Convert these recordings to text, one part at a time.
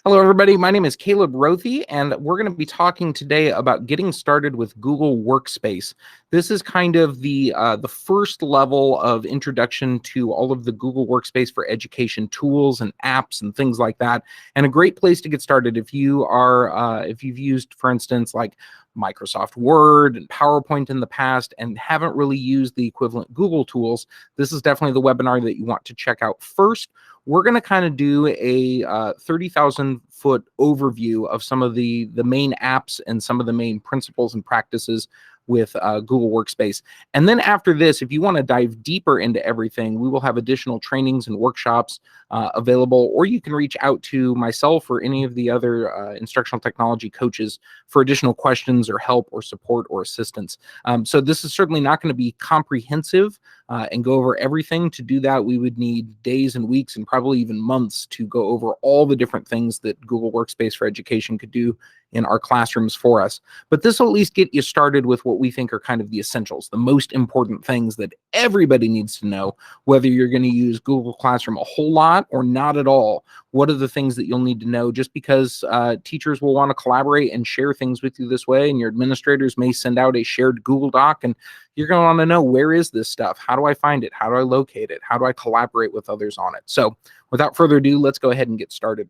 Hello, everybody. My name is Caleb Rothy, and we're going to be talking today about getting started with Google Workspace. This is kind of the first level of introduction to all of the Google Workspace for Education tools and apps and things like that, and a great place to get started if you are if you've used, for instance, like Microsoft Word and PowerPoint in the past and haven't really used the equivalent Google tools. This is definitely the webinar that you want to check out first. We're going to kind of do a 30,000-foot overview of some of the main apps and some of the main principles and practices with Google Workspace. And then after this, if you want to dive deeper into everything, we will have additional trainings and workshops available, or you can reach out to myself or any of the other instructional technology coaches for additional questions or help or support or assistance. So this is certainly not going to be comprehensive and go over everything. To do that, we would need days and weeks and probably even months to go over all the different things that Google Workspace for Education could do in our classrooms for us. But this will at least get you started with what we think are kind of the essentials, the most important things that everybody needs to know, whether you're going to use Google Classroom a whole lot or not at all. What are the things that you'll need to know, just because teachers will want to collaborate and share things with you this way, and your administrators may send out a shared Google Doc, and you're going to want to know, where is this stuff? How do I find it? How do I locate it? How do I collaborate with others on it? So without further ado, let's go ahead and get started.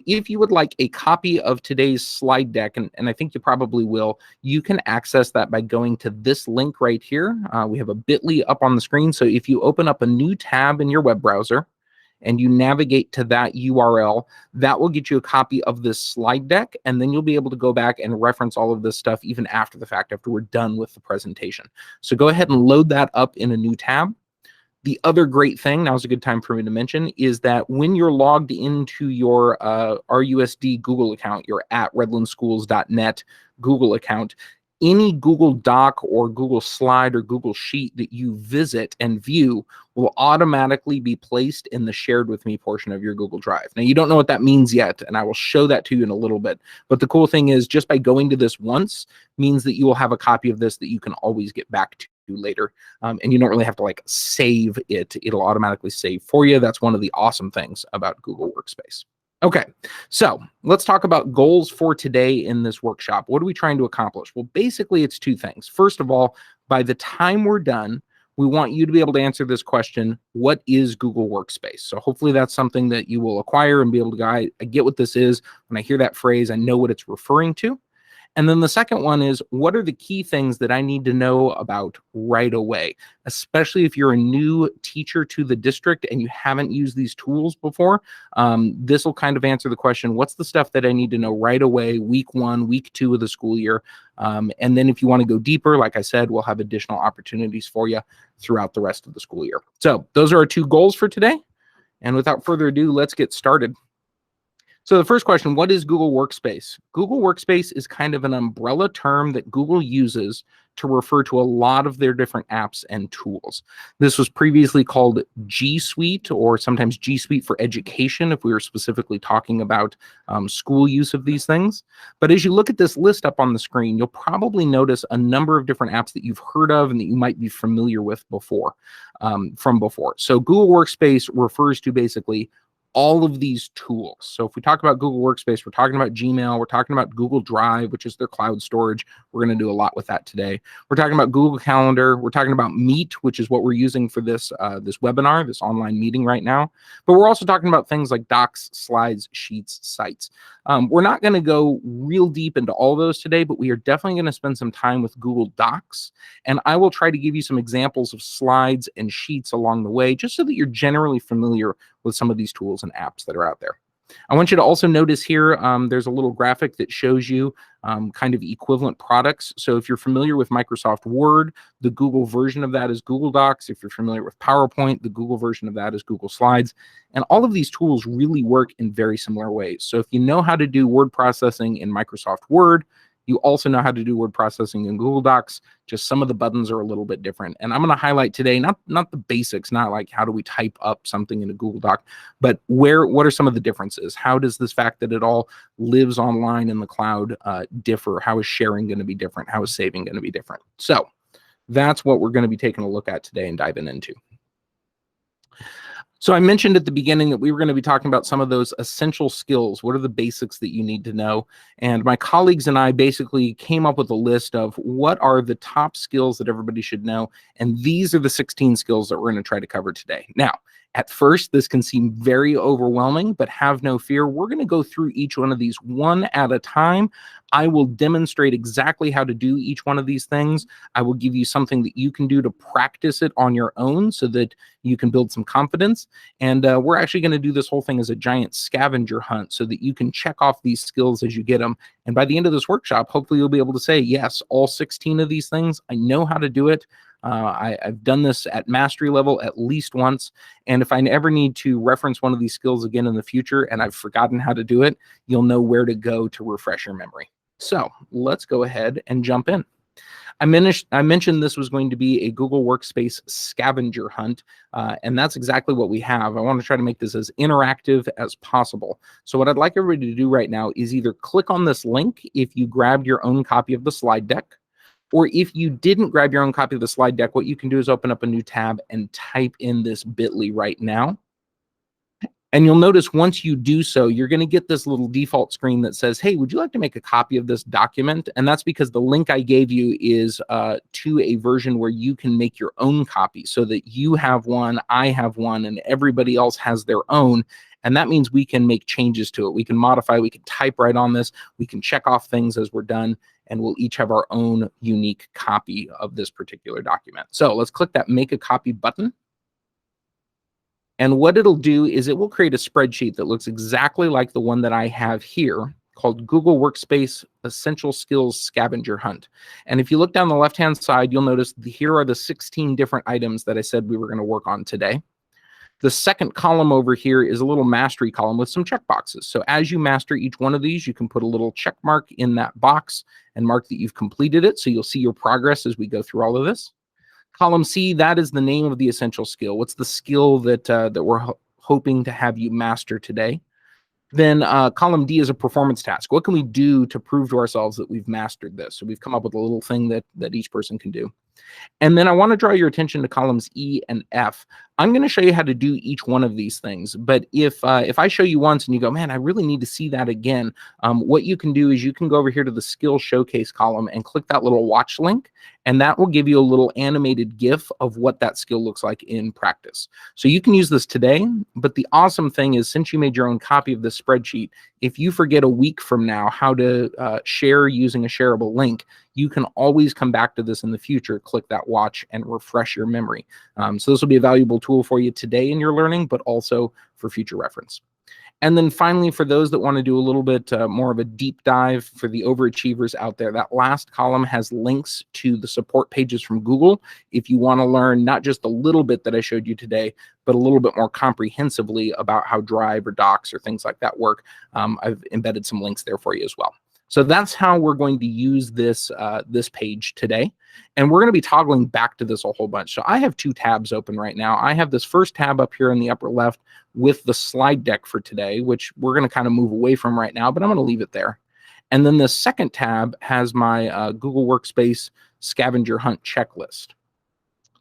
If you would like a copy of today's slide deck, and I think you probably will, you can access that by going to this link right here. We have a bit.ly up on the screen. So if you open up a new tab in your web browser and you navigate to that URL, that will get you a copy of this slide deck, and then you'll be able to go back and reference all of this stuff even after the fact, after we're done with the presentation. So go ahead and load that up in a new tab. The other great thing, now's a good time for me to mention, is that when you're logged into your RUSD Google account, your @redlandschools.net Google account, any Google Doc or Google Slide or Google Sheet that you visit and view will automatically be placed in the shared with me portion of your Google Drive. Now, you don't know what that means yet, and I will show that to you in a little bit. But the cool thing is, just by going to this once means that you will have a copy of this that you can always get back to later, and you don't really have to like save it. It'll automatically save for you. That's one of the awesome things about Google Workspace. Okay, so let's talk about goals for today in this workshop. What are we trying to accomplish? Well, basically it's two things. First of all, by the time we're done, we want you to be able to answer this question: what is Google Workspace? So hopefully that's something that you will acquire and be able to go, I get what this is. When I hear that phrase, I know what it's referring to. And then the second one is, what are the key things that I need to know about right away, especially if you're a new teacher to the district and you haven't used these tools before. This will kind of answer the question, what's the stuff that I need to know right away, week 1, week 2 of the school year? And then if you want to go deeper, like I said, we'll have additional opportunities for you throughout the rest of the school year. So those are our two goals for today. And without further ado, let's get started. So the first question, what is Google Workspace? Google Workspace is kind of an umbrella term that Google uses to refer to a lot of their different apps and tools. This was previously called G Suite, or sometimes G Suite for Education, if we were specifically talking about school use of these things. But as you look at this list up on the screen, you'll probably notice a number of different apps that you've heard of and that you might be familiar with before, from before. So Google Workspace refers to basically all of these tools. So if we talk about Google Workspace, we're talking about Gmail, we're talking about Google Drive, which is their cloud storage. We're going to do a lot with that today. We're talking about Google Calendar. We're talking about Meet, which is what we're using for this this webinar, this online meeting right now. But we're also talking about things like Docs, Slides, Sheets, Sites. We're not going to go real deep into all those today, but we are definitely going to spend some time with Google Docs. And I will try to give you some examples of slides and sheets along the way, just so that you're generally familiar with some of these tools and apps that are out there. I want you to also notice here, there's a little graphic that shows you kind of equivalent products. So if you're familiar with Microsoft Word, the Google version of that is Google Docs. If you're familiar with PowerPoint, the Google version of that is Google Slides. And all of these tools really work in very similar ways. So if you know how to do word processing in Microsoft Word, you also know how to do word processing in Google Docs. Just some of the buttons are a little bit different. And I'm going to highlight today, not the basics, not like how do we type up something in a Google Doc, but what are some of the differences? How does this fact that it all lives online in the cloud differ? How is sharing going to be different? How is saving going to be different? So that's what we're going to be taking a look at today and diving into. So I mentioned at the beginning that we were going to be talking about some of those essential skills. What are the basics that you need to know? And my colleagues and I basically came up with a list of what are the top skills that everybody should know. And these are the 16 skills that we're going to try to cover today. Now, at first, this can seem very overwhelming, but have no fear. We're going to go through each one of these one at a time. I will demonstrate exactly how to do each one of these things. I will give you something that you can do to practice it on your own so that you can build some confidence. And we're actually going to do this whole thing as a giant scavenger hunt so that you can check off these skills as you get them. And by the end of this workshop, hopefully you'll be able to say, yes, all 16 of these things, I know how to do it. I've done this at mastery level at least once. And if I ever need to reference one of these skills again in the future and I've forgotten how to do it, you'll know where to go to refresh your memory. So let's go ahead and jump in. I mentioned this was going to be a Google Workspace scavenger hunt, and that's exactly what we have. I want to try to make this as interactive as possible. So what I'd like everybody to do right now is either click on this link if you grabbed your own copy of the slide deck, or if you didn't grab your own copy of the slide deck, what you can do is open up a new tab and type in this bit.ly right now. And you'll notice once you do so, you're going to get this little default screen that says, hey, would you like to make a copy of this document? And that's because the link I gave you is to a version where you can make your own copy so that you have one, I have one, and everybody else has their own. And that means we can make changes to it. We can modify, we can type right on this, we can check off things as we're done, and we'll each have our own unique copy of this particular document. So let's click that Make a Copy button. And what it'll do is it will create a spreadsheet that looks exactly like the one that I have here called Google Workspace Essential Skills Scavenger Hunt. And if you look down the left-hand side, you'll notice here are the 16 different items that I said we were going to work on today. The second column over here is a little mastery column with some checkboxes. So as you master each one of these, you can put a little check mark in that box and mark that you've completed it. So you'll see your progress as we go through all of this. Column C, that is the name of the essential skill. What's the skill that we're hoping to have you master today? Then column D is a performance task. What can we do to prove to ourselves that we've mastered this? So we've come up with a little thing that each person can do. And then I want to draw your attention to columns E and F. I'm going to show you how to do each one of these things. But if I show you once and you go, man, I really need to see that again, what you can do is you can go over here to the skill showcase column and click that little watch link, and that will give you a little animated GIF of what that skill looks like in practice. So you can use this today, but the awesome thing is since you made your own copy of this spreadsheet, if you forget a week from now how to share using a shareable link, you can always come back to this in the future, click that watch, and refresh your memory. So this will be a valuable tool for you today in your learning, but also for future reference. And then finally, for those that want to do a little bit more of a deep dive for the overachievers out there, that last column has links to the support pages from Google. If you want to learn not just a little bit that I showed you today, but a little bit more comprehensively about how Drive or Docs or things like that work, I've embedded some links there for you as well. So that's how we're going to use this, this page today. And we're going to be toggling back to this a whole bunch. So I have two tabs open right now. I have this first tab up here in the upper left with the slide deck for today, which we're going to kind of move away from right now, but I'm going to leave it there. And then the second tab has my Google Workspace Scavenger Hunt checklist.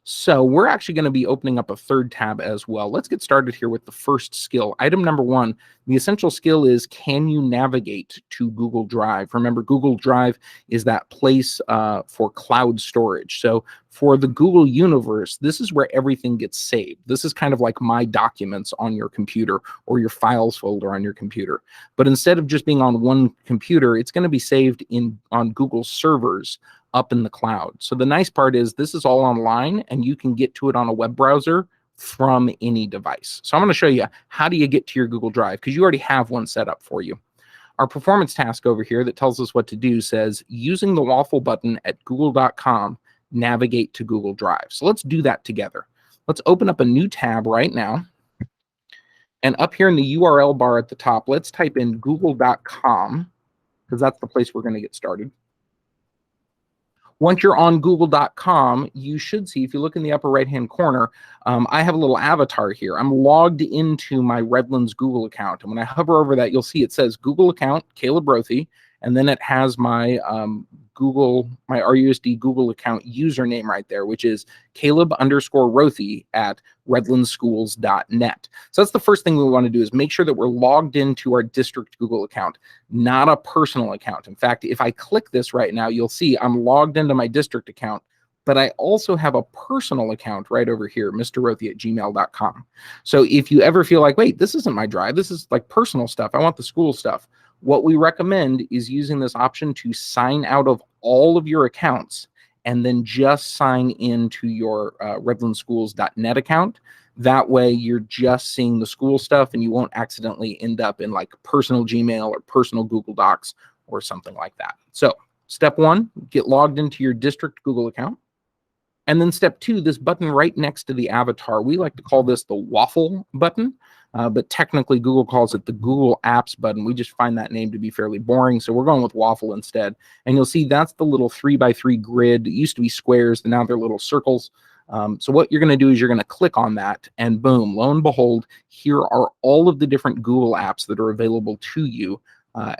So we're actually going to be opening up a third tab as well. Let's get started here with the first skill. Item number one, the essential skill is, can you navigate to Google Drive? Remember, Google Drive is that place for cloud storage. So for the Google universe, this is where everything gets saved. This is kind of like My Documents on your computer or your Files folder on your computer. But instead of just being on one computer, it's going to be saved on Google servers up in the cloud. So the nice part is this is all online and you can get to it on a web browser from any device. So I'm going to show you how do you get to your Google Drive, because you already have one set up for you. Our performance task over here that tells us what to do says, using the waffle button at google.com, navigate to Google Drive. So let's do that together. Let's open up a new tab right now. And up here in the URL bar at the top, let's type in google.com, because that's the place we're going to get started. Once you're on google.com, you should see, if you look in the upper right-hand corner, I have a little avatar here. I'm logged into my Redlands Google account. And when I hover over that, you'll see it says Google account, Caleb Rothy, and then it has my my RUSD Google account username right there, which is Caleb_Rothy at redlandsschools.net. So that's the first thing we want to do, is make sure that we're logged into our district Google account, not a personal account. In fact, if I click this right now, you'll see I'm logged into my district account, but I also have a personal account right over here, mrrothy@gmail.com. So if you ever feel like, wait, this isn't my drive, this is like personal stuff, I want the school stuff, what we recommend is using this option to sign out of all of your accounts and then just sign into your redlandsschools.net account. That way you're just seeing the school stuff and you won't accidentally end up in like personal Gmail or personal Google Docs or something like that. So step one, get logged into your district Google account. And then step two, this button right next to the avatar, we like to call this the waffle button, but technically Google calls it the Google Apps button. We just find that name to be fairly boring, so we're going with waffle instead. And you'll see that's the little 3x3 grid. It used to be squares, and now they're little circles. So what you're going to do is you're going to click on that, and boom, lo and behold, here are all of the different Google apps that are available to you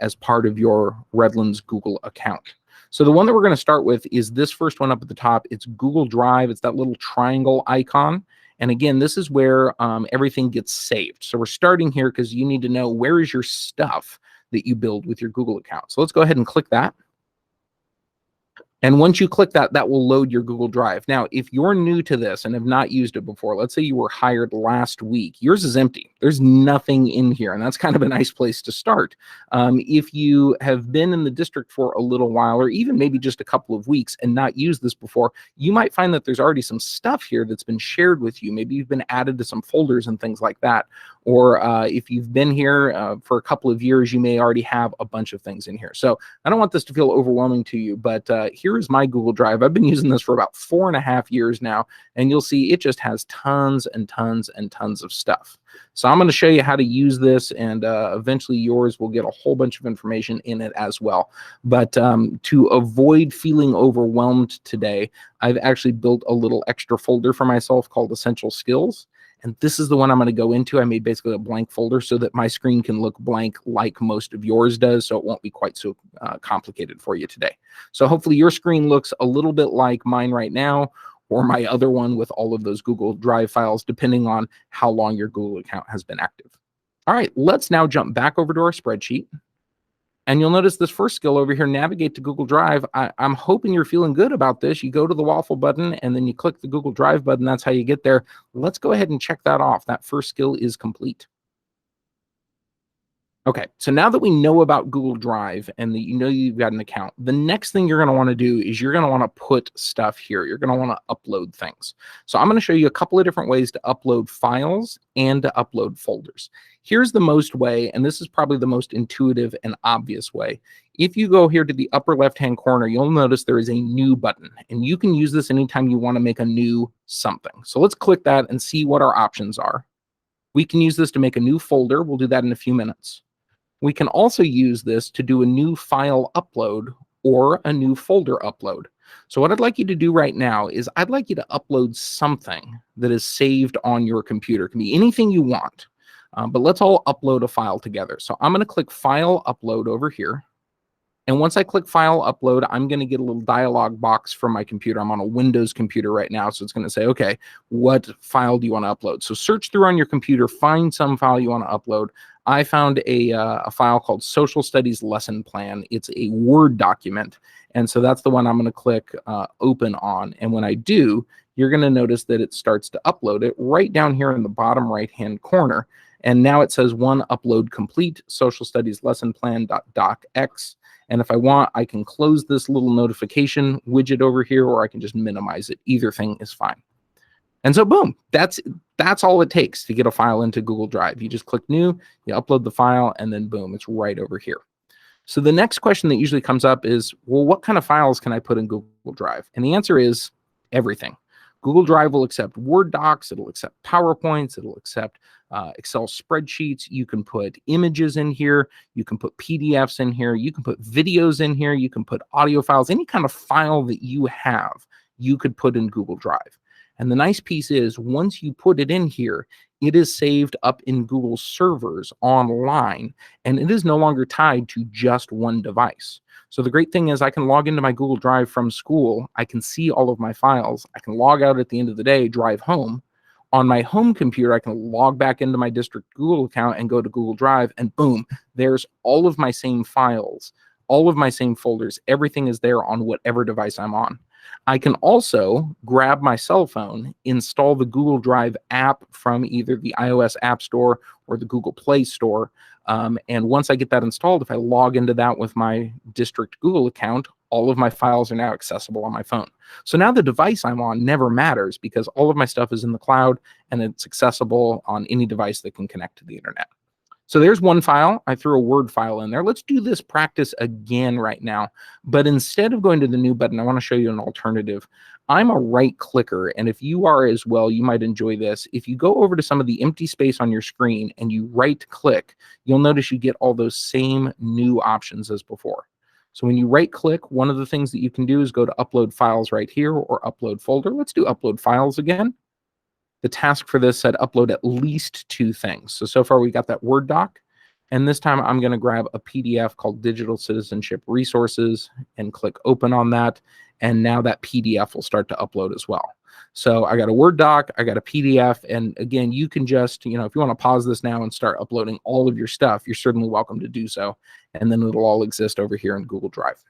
as part of your Redlands Google account. So the one that we're going to start with is this first one up at the top. It's Google Drive. It's that little triangle icon. And again, this is where everything gets saved. So we're starting here because you need to know where is your stuff that you build with your Google account. So let's go ahead and click that. And once you click that, that will load your Google Drive. Now, if you're new to this and have not used it before, let's say you were hired last week, yours is empty. There's nothing in here, and that's kind of a nice place to start. If you have been in the district for a little while, or even maybe just a couple of weeks and not used this before, you might find that there's already some stuff here that's been shared with you. Maybe you've been added to some folders and things like that. Or if you've been here for a couple of years, you may already have a bunch of things in here. So I don't want this to feel overwhelming to you, but here is my Google Drive. I've been using this for about 4.5 years now, and you'll see it just has tons and tons and tons of stuff. So I'm going to show you how to use this, and eventually yours will get a whole bunch of information in it as well. But to avoid feeling overwhelmed today, I've actually built a little extra folder for myself called Essential Skills. And this is the one I'm going to go into. I made basically a blank folder so that my screen can look blank like most of yours does, so it won't be quite so complicated for you today. So hopefully your screen looks a little bit like mine right now, or my other one with all of those Google Drive files, depending on how long your Google account has been active. All right, let's now jump back over to our spreadsheet. And you'll notice this first skill over here, navigate to Google Drive. I'm hoping you're feeling good about this. You go to the waffle button and then you click the Google Drive button. That's how you get there. Let's go ahead and check that off. That first skill is complete. Okay, so now that we know about Google Drive and that you know you've got an account, the next thing you're going to want to do is you're going to want to put stuff here. You're going to want to upload things. So I'm going to show you a couple of different ways to upload files and to upload folders. Here's the most way, and this is probably the most intuitive and obvious way. If you go here to the upper left-hand corner, you'll notice there is a new button, and you can use this anytime you want to make a new something. So let's click that and see what our options are. We can use this to make a new folder. We'll do that in a few minutes. We can also use this to do a new file upload or a new folder upload. So what I'd like you to do right now is I'd like you to upload something that is saved on your computer. It can be anything you want, but let's all upload a file together. So I'm going to click File Upload over here. And once I click File Upload, I'm going to get a little dialog box from my computer. I'm on a Windows computer right now, so it's going to say, okay, what file do you want to upload? So search through on your computer, find some file you want to upload. I found a file called Social Studies Lesson Plan. It's a Word document, and so that's the one I'm going to click Open on. And when I do, you're going to notice that it starts to upload it right down here in the bottom right-hand corner. And now it says one upload complete, Social Studies Lesson Plan.docx. And if I want, I can close this little notification widget over here, or I can just minimize it. Either thing is fine. And so boom, that's all it takes to get a file into Google Drive. You just click New, you upload the file, and then boom, it's right over here. So the next question that usually comes up is, well, what kind of files can I put in Google Drive? And the answer is everything. Google Drive will accept Word docs, it'll accept PowerPoints, it'll accept Excel spreadsheets. You can put images in here, you can put PDFs in here, you can put videos in here, you can put audio files, any kind of file that you have, you could put in Google Drive. And the nice piece is once you put it in here, it is saved up in Google servers online, and it is no longer tied to just one device. So the great thing is I can log into my Google Drive from school. I can see all of my files. I can log out at the end of the day, drive home. On my home computer, I can log back into my district Google account and go to Google Drive, and boom, there's all of my same files, all of my same folders. Everything is there on whatever device I'm on. I can also grab my cell phone, install the Google Drive app from either the iOS App Store or the Google Play Store. And once I get that installed, if I log into that with my district Google account, all of my files are now accessible on my phone. So now the device I'm on never matters because all of my stuff is in the cloud and it's accessible on any device that can connect to the internet. So there's one file. I threw a Word file in there. Let's do this practice again right now. But instead of going to the new button, I want to show you an alternative. I'm a right clicker, and if you are as well, you might enjoy this. If you go over to some of the empty space on your screen and you right click, you'll notice you get all those same new options as before. So when you right click, one of the things that you can do is go to upload files right here or upload folder. Let's do upload files again. The task for this said upload at least 2 things. So far we got that Word doc. And this time I'm going to grab a PDF called Digital Citizenship Resources and click open on that. And now that PDF will start to upload as well. So I got a Word doc, I got a PDF. And again, you can just, if you want to pause this now and start uploading all of your stuff, you're certainly welcome to do so. And then it'll all exist over here in Google Drive.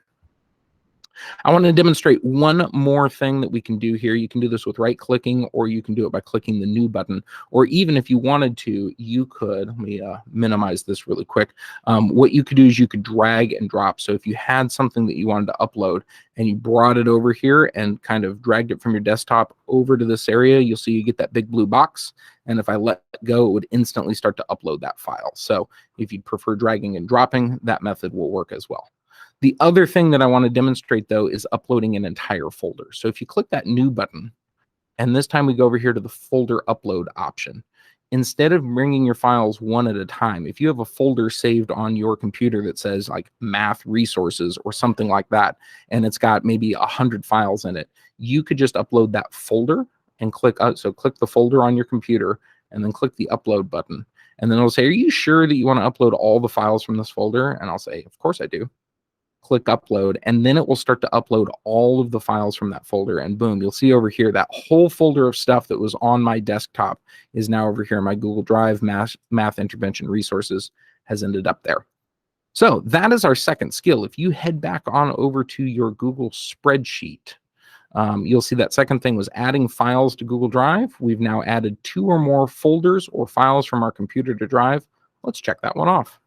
I want to demonstrate one more thing that we can do here. You can do this with right clicking, or you can do it by clicking the new button, or even if you wanted to, you could, let me minimize this really quick. What you could do is you could drag and drop. So if you had something that you wanted to upload and you brought it over here and kind of dragged it from your desktop over to this area, you'll see you get that big blue box. And if I let go, it would instantly start to upload that file. So if you'd prefer dragging and dropping, that method will work as well. The other thing that I want to demonstrate, though, is uploading an entire folder. So if you click that new button, and this time we go over here to the folder upload option, instead of bringing your files one at a time, if you have a folder saved on your computer that says like math resources or something like that, and it's got maybe 100 files in it, you could just upload that folder and click, so click the folder on your computer and then click the upload button. And then it'll say, are you sure that you want to upload all the files from this folder? And I'll say, of course I do. Click upload, and then it will start to upload all of the files from that folder, and boom, you'll see over here that whole folder of stuff that was on my desktop is now over here in my Google Drive. Math intervention resources has ended up there. So that is our second skill. If you head back on over to your Google spreadsheet, you'll see that second thing was adding files to Google Drive. We've now added 2 or more folders or files from our computer to Drive. Let's check that one off.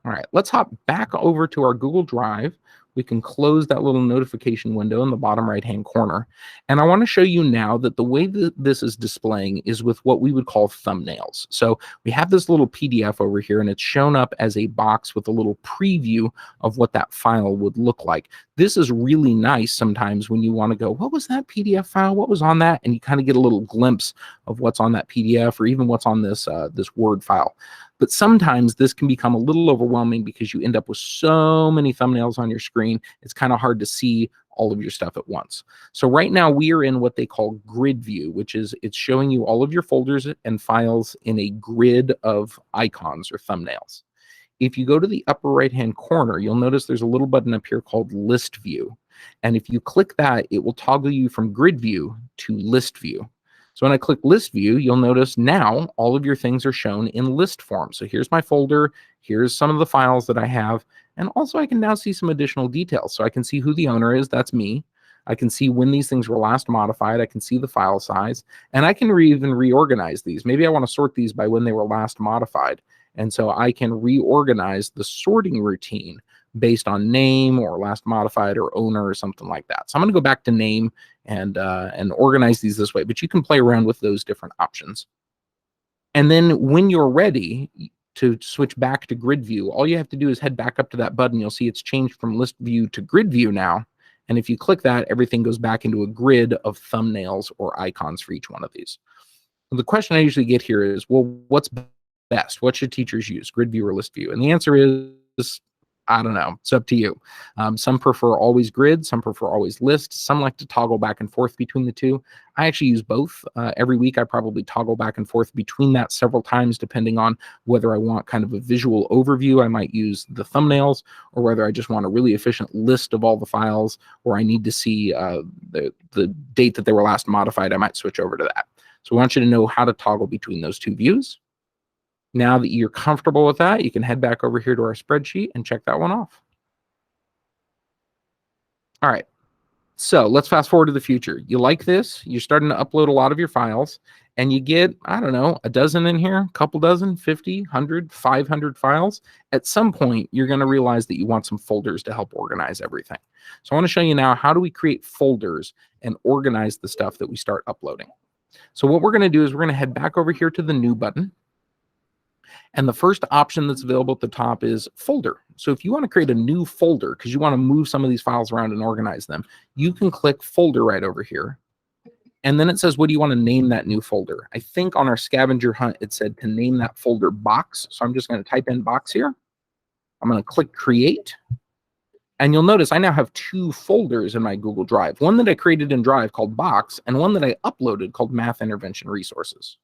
All right, let's hop back over to our Google Drive. We can close that little notification window in the bottom right-hand corner. And I want to show you now that the way that this is displaying is with what we would call thumbnails. So we have this little PDF over here, and it's shown up as a box with a little preview of what that file would look like. This is really nice sometimes when you want to go, what was that PDF file? What was on that? And you kind of get a little glimpse of what's on that PDF or even what's on this, this Word file. But sometimes this can become a little overwhelming because you end up with so many thumbnails on your screen. It's kind of hard to see all of your stuff at once. So right now we are in what they call grid view, which is it's showing you all of your folders and files in a grid of icons or thumbnails. If you go to the upper right-hand corner, you'll notice there's a little button up here called list view. And if you click that, it will toggle you from grid view to list view. So when I click list view, you'll notice now all of your things are shown in list form. So here's my folder, here's some of the files that I have, and also I can now see some additional details. So I can see who the owner is, that's me. I can see when these things were last modified, I can see the file size, and I can even reorganize these. Maybe I want to sort these by when they were last modified. And so I can reorganize the sorting routine based on name or last modified or owner or something like that. So I'm going to go back to name and organize these this way, but you can play around with those different options. And then when you're ready to switch back to grid view, all you have to do is head back up to that button. You'll see it's changed from list view to grid view now. And if you click that, everything goes back into a grid of thumbnails or icons for each one of these. The question I usually get here is, well, what's best? What should teachers use, grid view or list view? And the answer is I don't know. It's up to you. Some prefer always grid, some prefer always list, some like to toggle back and forth between the two. I actually use both. Every week, I probably toggle back and forth between that several times, depending on whether I want kind of a visual overview. I might use the thumbnails, or whether I just want a really efficient list of all the files, or I need to see the date that they were last modified. I might switch over to that. So I want you to know how to toggle between those two views. Now that you're comfortable with that, you can head back over here to our spreadsheet and check that one off. All right, so let's fast forward to the future. You like this, you're starting to upload a lot of your files, and you get, I don't know, a dozen in here, a couple dozen, 50, 100, 500 files. At some point, you're going to realize that you want some folders to help organize everything. So I want to show you now, how do we create folders and organize the stuff that we start uploading. So what we're going to do is we're going to head back over here to the New button. And the first option that's available at the top is folder. So if you want to create a new folder because you want to move some of these files around and organize them, you can click folder right over here. And then it says, what do you want to name that new folder? I think on our scavenger hunt, it said to name that folder box. So I'm just going to type in box here. I'm going to click create. And you'll notice I now have two folders in my Google Drive, one that I created in Drive called box, and one that I uploaded called math intervention resources.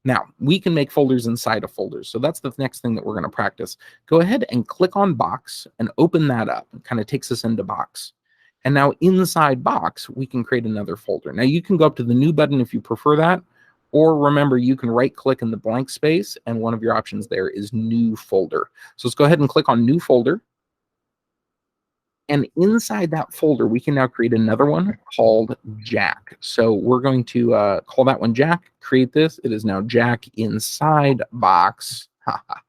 Now, we can make folders inside of folders. So that's the next thing that we're going to practice. Go ahead and click on box and open that up. It kind of takes us into box. And now inside box, we can create another folder. Now you can go up to the new button if you prefer that, or remember, you can right click in the blank space and one of your options there is new folder. So let's go ahead and click on new folder. And inside that folder, we can now create another one called Jack. So we're going to call that one Jack, create this. It is now Jack inside box.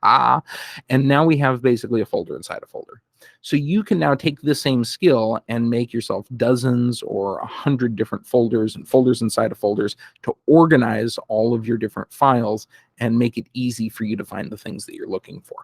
And now we have basically a folder inside a folder. So you can now take this same skill and make yourself dozens or 100 different folders and folders inside of folders to organize all of your different files and make it easy for you to find the things that you're looking for.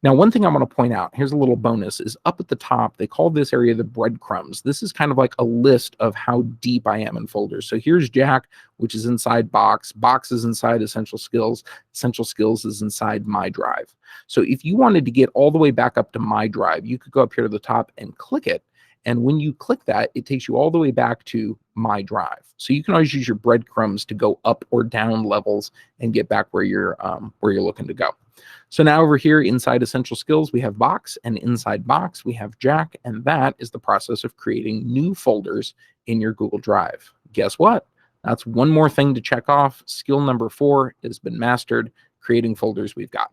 Now, one thing I want to point out, here's a little bonus, is up at the top, they call this area the breadcrumbs. This is kind of like a list of how deep I am in folders. So here's Jack, which is inside box. Box is inside essential skills. Essential skills is inside my drive. So if you wanted to get all the way back up to my drive, you could go up here to the top and click it. And when you click that, it takes you all the way back to my drive. So you can always use your breadcrumbs to go up or down levels and get back where you're looking to go. So now over here inside Essential Skills, we have Box, and inside Box, we have Jack, and that is the process of creating new folders in your Google Drive. Guess what? That's one more thing to check off. Skill number 4 has been mastered. Creating folders we've got.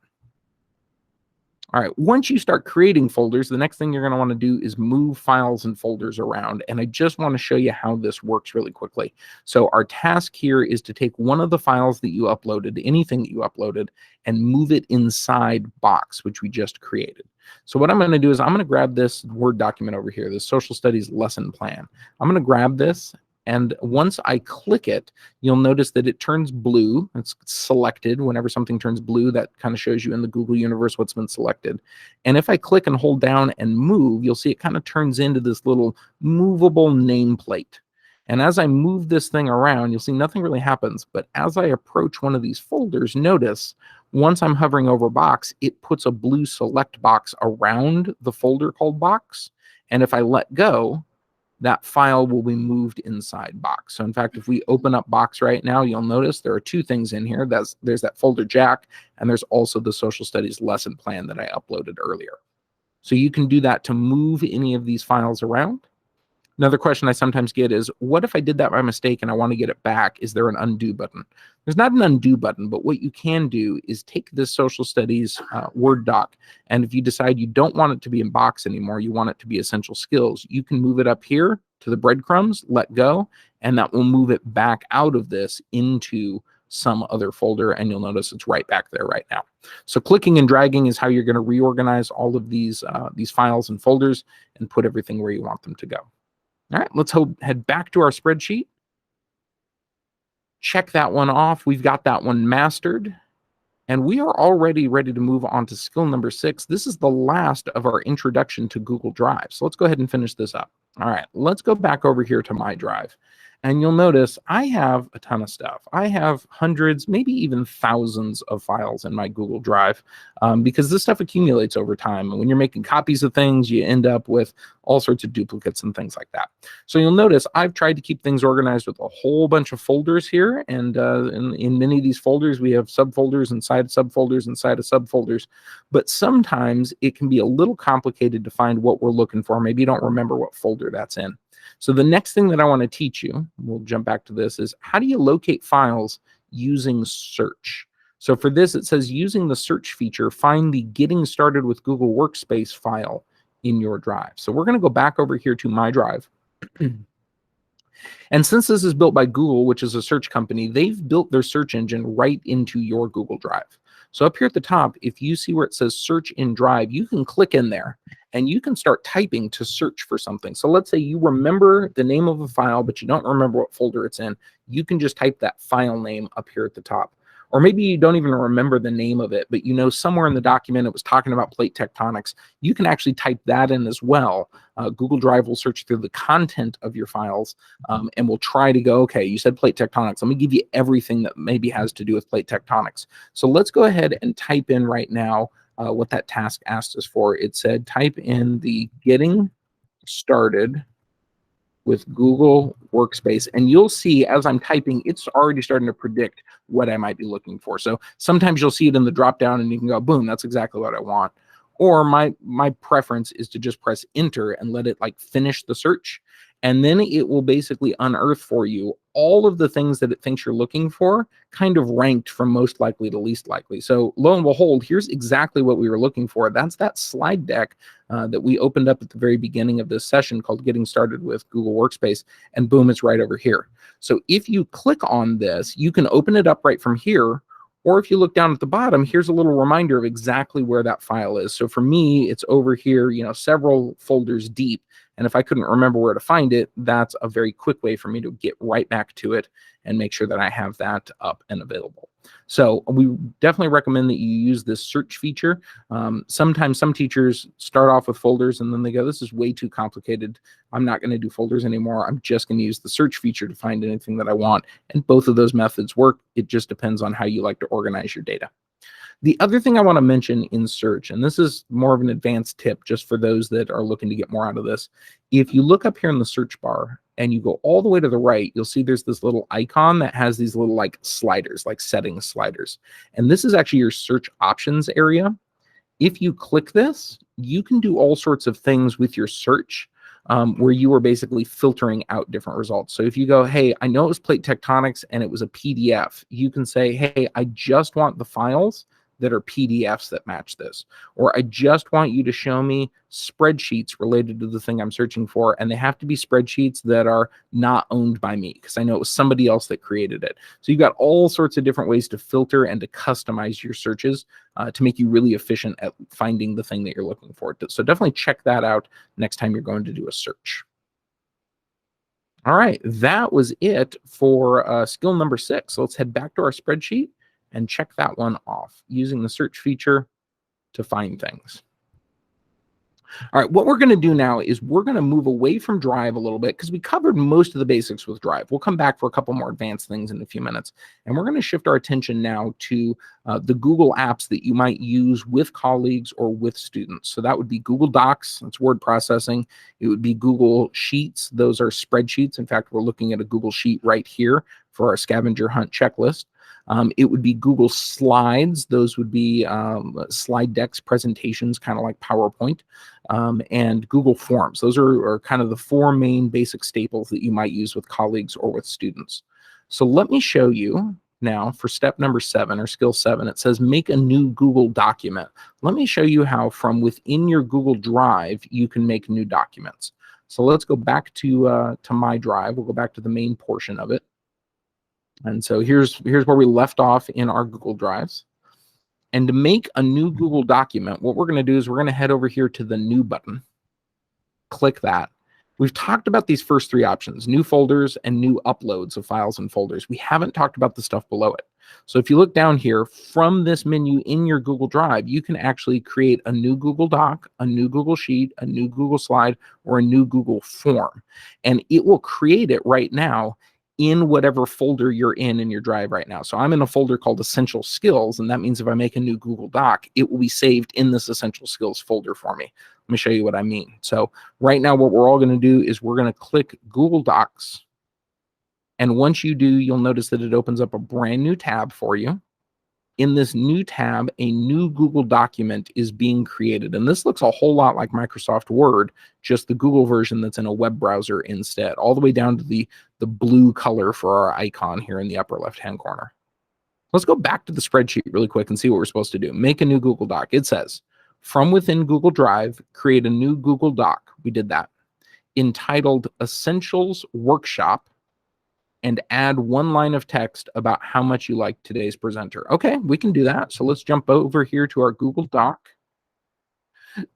All right, once you start creating folders, the next thing you're going to want to do is move files and folders around. And I just want to show you how this works really quickly. So our task here is to take one of the files that you uploaded, anything that you uploaded, and move it inside Box, which we just created. So what I'm going to do is I'm going to grab this Word document over here, this social studies lesson plan. I'm going to grab this. And once I click it, you'll notice that it turns blue. It's selected. Whenever something turns blue, that kind of shows you in the Google universe what's been selected. And if I click and hold down and move, you'll see it kind of turns into this little movable nameplate. And as I move this thing around, you'll see nothing really happens. But as I approach one of these folders, notice once I'm hovering over Box, it puts a blue select box around the folder called Box. And if I let go, that file will be moved inside Box. So in fact, if we open up Box right now, you'll notice there are two things in here. There's that folder Jack, and there's also the social studies lesson plan that I uploaded earlier. So you can do that to move any of these files around. Another question I sometimes get is, what if I did that by mistake and I want to get it back? Is there an undo button? There's not an undo button, but what you can do is take this social studies Word doc, and if you decide you don't want it to be in Box anymore, you want it to be essential skills, you can move it up here to the breadcrumbs, let go, and that will move it back out of this into some other folder, and you'll notice it's right back there right now. So clicking and dragging is how you're going to reorganize all of these files and folders and put everything where you want them to go. All right, let's head back to our spreadsheet. Check that one off. We've got that one mastered. And we are already ready to move on to skill number 6. This is the last of our introduction to Google Drive. So let's go ahead and finish this up. All right, let's go back over here to my drive. And you'll notice I have a ton of stuff. I have hundreds, maybe even thousands of files in my Google Drive because this stuff accumulates over time. And when you're making copies of things, you end up with all sorts of duplicates and things like that. So you'll notice I've tried to keep things organized with a whole bunch of folders here. And in many of these folders, we have subfolders inside subfolders inside of subfolders. But sometimes it can be a little complicated to find what we're looking for. Maybe you don't remember what folder that's in. So the next thing that I want to teach you, we'll jump back to this, is how do you locate files using search? So for this, it says using the search feature, find the getting started with Google Workspace file in your drive. So we're going to go back over here to my drive. And since this is built by Google, which is a search company, they've built their search engine right into your Google Drive. So up here at the top, if you see where it says search in Drive, you can click in there and you can start typing to search for something. So let's say you remember the name of a file, but you don't remember what folder it's in. You can just type that file name up here at the top. Or maybe you don't even remember the name of it, but you know somewhere in the document it was talking about plate tectonics. You can actually type that in as well. Google Drive will search through the content of your files and will try to go, okay, you said plate tectonics. Let me give you everything that maybe has to do with plate tectonics. So let's go ahead and type in right now what that task asked us for. It said type in the getting started with Google Workspace, and you'll see as I'm typing, it's already starting to predict what I might be looking for. So sometimes you'll see it in the drop down and you can go, boom, that's exactly what I want. Or my preference is to just press enter and let it like finish the search. And then it will basically unearth for you all of the things that it thinks you're looking for, kind of ranked from most likely to least likely. So lo and behold, here's exactly what we were looking for. That's that slide deck that we opened up at the very beginning of this session called Getting Started with Google Workspace, and boom, it's right over here. So if you click on this, you can open it up right from here, or if you look down at the bottom, here's a little reminder of exactly where that file is. So for me, it's over here, you know, several folders deep. And if I couldn't remember where to find it, that's a very quick way for me to get right back to it and make sure that I have that up and available. So we definitely recommend that you use this search feature. Sometimes some teachers start off with folders and then they go, this is way too complicated. I'm not going to do folders anymore. I'm just going to use the search feature to find anything that I want. And both of those methods work. It just depends on how you like to organize your data. The other thing I want to mention in search, and this is more of an advanced tip just for those that are looking to get more out of this. If you look up here in the search bar and you go all the way to the right, you'll see there's this little icon that has these little like sliders, like settings sliders. And this is actually your search options area. If you click this, you can do all sorts of things with your search where you are basically filtering out different results. So if you go, hey, I know it was plate tectonics and it was a PDF, you can say, hey, I just want the files that are PDFs that match this. Or I just want you to show me spreadsheets related to the thing I'm searching for, and they have to be spreadsheets that are not owned by me, because I know it was somebody else that created it. So you've got all sorts of different ways to filter and to customize your searches to make you really efficient at finding the thing that you're looking for. So definitely check that out next time you're going to do a search. All right, that was it for skill number 6. So let's head back to our spreadsheet and check that one off using the search feature to find things. All right, what we're going to do now is we're going to move away from Drive a little bit because we covered most of the basics with Drive. We'll come back for a couple more advanced things in a few minutes. And we're going to shift our attention now to the Google apps that you might use with colleagues or with students. So that would be Google Docs, that's word processing. It would be Google Sheets, those are spreadsheets. In fact, we're looking at a Google Sheet right here for our scavenger hunt checklist. It would be Google Slides. Those would be slide decks, presentations, kind of like PowerPoint, and Google Forms. Those are kind of the 4 main basic staples that you might use with colleagues or with students. So let me show you now for step number 7 or skill 7. It says make a new Google document. Let me show you how from within your Google Drive you can make new documents. So let's go back to my Drive. We'll go back to the main portion of it. And so here's where we left off in our Google Drives. And to make a new Google document, what we're going to do is we're going to head over here to the New button. Click that. We've talked about these first 3 options, new folders and new uploads of files and folders. We haven't talked about the stuff below it. So if you look down here, from this menu in your Google Drive, you can actually create a new Google Doc, a new Google Sheet, a new Google Slide, or a new Google Form. And it will create it right now in whatever folder you're in your drive right now. So I'm in a folder called Essential Skills, and that means if I make a new Google Doc, it will be saved in this Essential Skills folder for me. Let me show you what I mean. So right now, what we're all going to do is we're going to click Google Docs. And once you do, you'll notice that it opens up a brand new tab for you. In this new tab, a new Google document is being created. And this looks a whole lot like Microsoft Word, just the Google version that's in a web browser instead, all the way down to the blue color for our icon here in the upper left-hand corner. Let's go back to the spreadsheet really quick and see what we're supposed to do. Make a new Google Doc. It says, from within Google Drive, create a new Google Doc. We did that. Entitled Essentials Workshop, and add one line of text about how much you like today's presenter. Okay, we can do that. So let's jump over here to our Google Doc.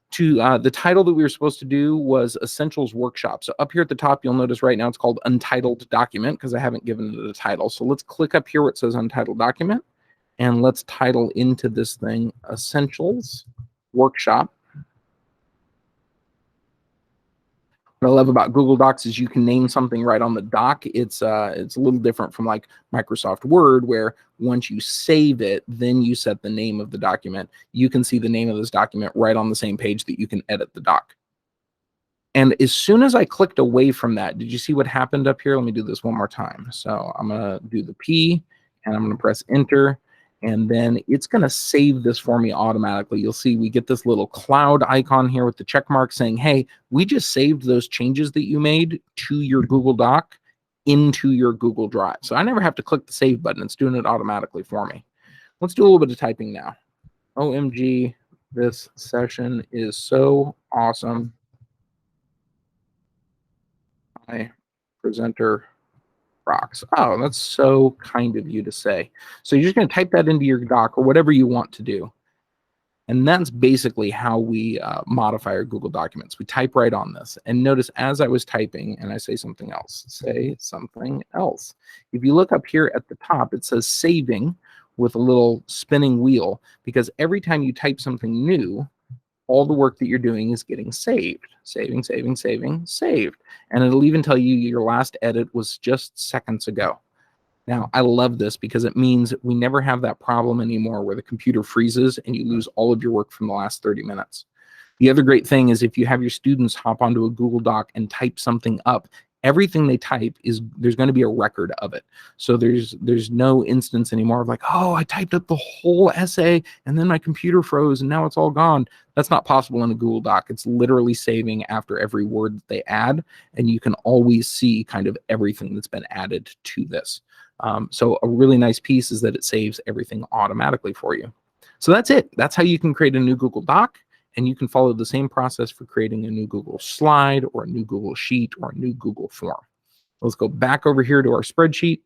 To the title that we were supposed to do was Essentials Workshop. So up here at the top, you'll notice right now it's called Untitled Document because I haven't given it a title. So let's click up here where it says Untitled Document, and let's title into this thing Essentials Workshop. What I love about Google Docs is you can name something right on the doc. It's a little different from like Microsoft Word, where once you save it, then you set the name of the document. You can see the name of this document right on the same page that you can edit the doc. And as soon as I clicked away from that, did you see what happened up here? Let me do this one more time. So I'm going to do the P, and I'm going to press Enter. And then it's going to save this for me automatically. You'll see we get this little cloud icon here with the check mark saying, hey, we just saved those changes that you made to your Google Doc into your Google Drive. So I never have to click the save button. It's doing it automatically for me. Let's do a little bit of typing now. OMG, this session is so awesome. My presenter rocks. Oh, that's so kind of you to say. So you're just going to type that into your doc or whatever you want to do. And that's basically how we modify our Google documents. We type right on this. And notice as I was typing, and I say something else, say something else. If you look up here at the top, it says saving with a little spinning wheel, because every time you type something new, all the work that you're doing is getting saved. Saving, saving, saving, saved. And it'll even tell you your last edit was just seconds ago. Now, I love this because it means we never have that problem anymore where the computer freezes and you lose all of your work from the last 30 minutes. The other great thing is if you have your students hop onto a Google Doc and type something up, everything they type there's going to be a record of it. So there's no instance anymore of like, oh, I typed up the whole essay and then my computer froze and now it's all gone. That's not possible in a Google Doc. It's literally saving after every word that they add, and you can always see kind of everything that's been added to this. So a really nice piece is that it saves everything automatically for you. So that's it. That's how you can create a new Google Doc. And you can follow the same process for creating a new Google slide or a new Google sheet or a new Google form. Let's go back over here to our spreadsheet.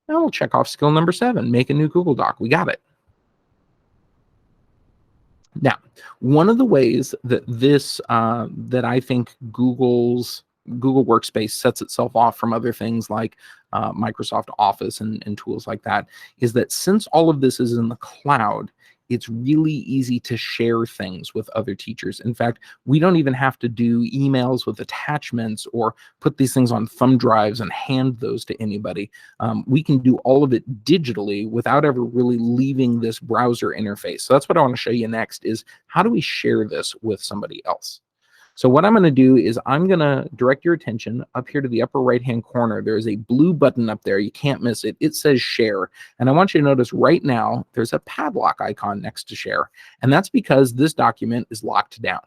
And we'll check off skill number 7, make a new Google Doc. We got it. Now, one of the ways that this, that I think Google Workspace sets itself off from other things like Microsoft Office and tools like that is that since all of this is in the cloud, it's really easy to share things with other teachers. In fact, we don't even have to do emails with attachments or put these things on thumb drives and hand those to anybody. We can do all of it digitally without ever really leaving this browser interface. So that's what I want to show you next is how do we share this with somebody else? So what I'm going to do is I'm going to direct your attention up here to the upper right-hand corner. There is a blue button up there. You can't miss it. It says share. And I want you to notice right now there's a padlock icon next to share. And that's because this document is locked down.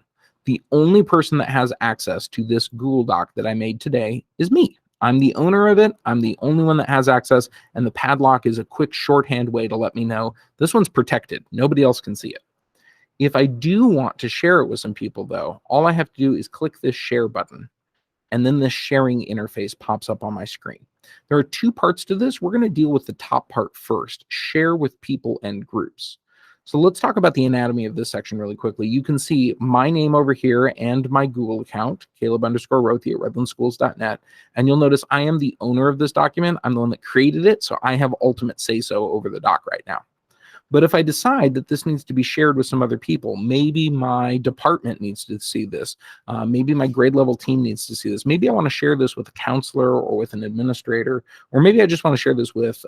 The only person that has access to this Google Doc that I made today is me. I'm the owner of it. I'm the only one that has access. And the padlock is a quick shorthand way to let me know this one's protected. Nobody else can see it. If I do want to share it with some people, though, all I have to do is click this share button, and then the sharing interface pops up on my screen. There are 2 parts to this. We're going to deal with the top part first, share with people and groups. So let's talk about the anatomy of this section really quickly. You can see my name over here and my Google account, Caleb_Rothy at redlandschools.net. And you'll notice I am the owner of this document. I'm the one that created it, so I have ultimate say-so over the doc right now. But if I decide that this needs to be shared with some other people, maybe my department needs to see this, maybe my grade level team needs to see this, maybe I want to share this with a counselor or with an administrator, or maybe I just want to share this with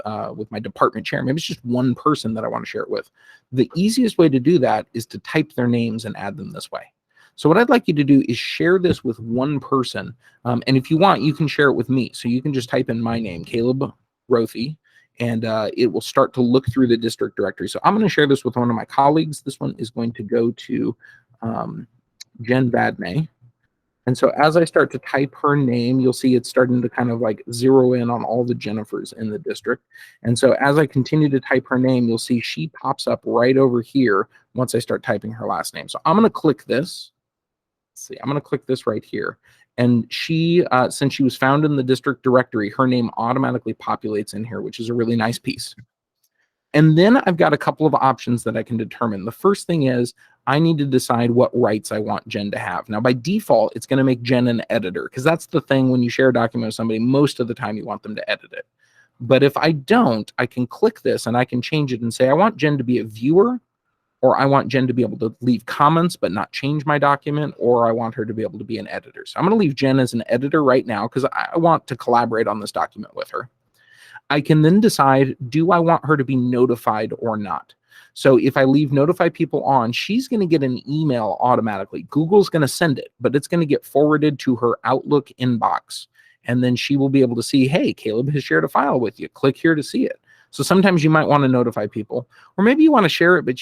my department chair. Maybe it's just one person that I want to share it with. The easiest way to do that is to type their names and add them this way. So what I'd like you to do is share this with one person. And if you want, you can share it with me. So you can just type in my name, Caleb Rothy, and it will start to look through the district directory. So I'm going to share this with one of my colleagues. This one is going to go to Jen Vadney. And so as I start to type her name, you'll see it's starting to kind of like zero in on all the Jennifers in the district. And so as I continue to type her name, you'll see she pops up right over here once I start typing her last name. So I'm going to click this. Let's see, I'm going to click this right here. And she, since she was found in the district directory, her name automatically populates in here, which is a really nice piece. And then I've got a couple of options that I can determine. The first thing is I need to decide what rights I want Jen to have. Now, by default, it's going to make Jen an editor, because that's the thing when you share a document with somebody, most of the time you want them to edit it. But if I don't, I can click this and I can change it and say, I want Jen to be a viewer, or I want Jen to be able to leave comments but not change my document, or I want her to be able to be an editor. So I'm going to leave Jen as an editor right now because I want to collaborate on this document with her. I can then decide, do I want her to be notified or not? So if I leave notify people on, she's going to get an email automatically. Google's going to send it, but it's going to get forwarded to her Outlook inbox. And then she will be able to see, hey, Caleb has shared a file with you. Click here to see it. So sometimes you might want to notify people, or maybe you want to share it, but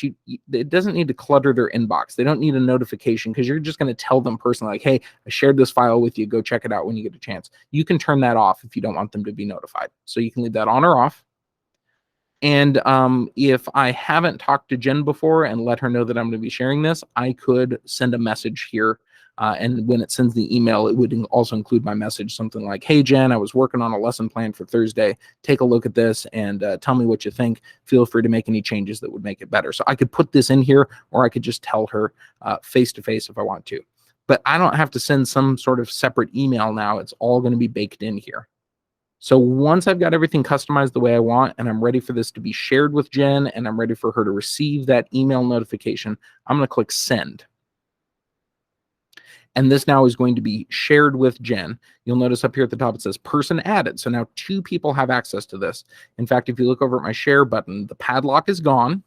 it doesn't need to clutter their inbox. They don't need a notification because you're just going to tell them personally, like, hey, I shared this file with you. Go check it out when you get a chance. You can turn that off if you don't want them to be notified. So you can leave that on or off. And if I haven't talked to Jen before and let her know that I'm going to be sharing this, I could send a message here. And when it sends the email, it would also include my message, something like, hey, Jen, I was working on a lesson plan for Thursday. Take a look at this and tell me what you think. Feel free to make any changes that would make it better. So I could put this in here, or I could just tell her face-to-face if I want to. But I don't have to send some sort of separate email now. It's all going to be baked in here. So once I've got everything customized the way I want, and I'm ready for this to be shared with Jen, and I'm ready for her to receive that email notification, I'm going to click send. And this now is going to be shared with Jen. You'll notice up here at the top, it says person added. So now 2 people have access to this. In fact, if you look over at my share button, the padlock is gone,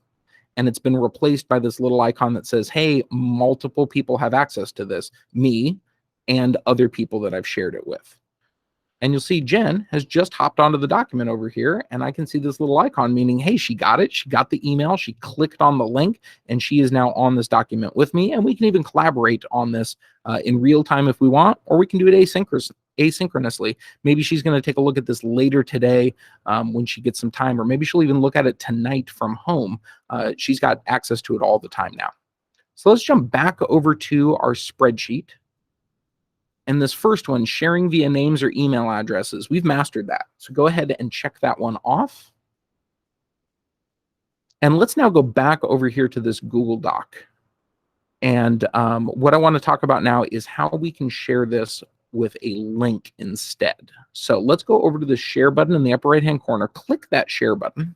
and it's been replaced by this little icon that says, hey, multiple people have access to this, me and other people that I've shared it with. And you'll see Jen has just hopped onto the document over here, and I can see this little icon meaning, hey, she got it. She got the email. She clicked on the link, and she is now on this document with me. And we can even collaborate on this in real time if we want, or we can do it asynchronously. Maybe she's going to take a look at this later today when she gets some time, or maybe she'll even look at it tonight from home. She's got access to it all the time now. So let's jump back over to our spreadsheet. And this first one, sharing via names or email addresses, we've mastered that. So go ahead and check that one off. And let's now go back over here to this Google Doc. And what I want to talk about now is how we can share this with a link instead. So let's go over to the share button in the upper right-hand corner. Click that share button.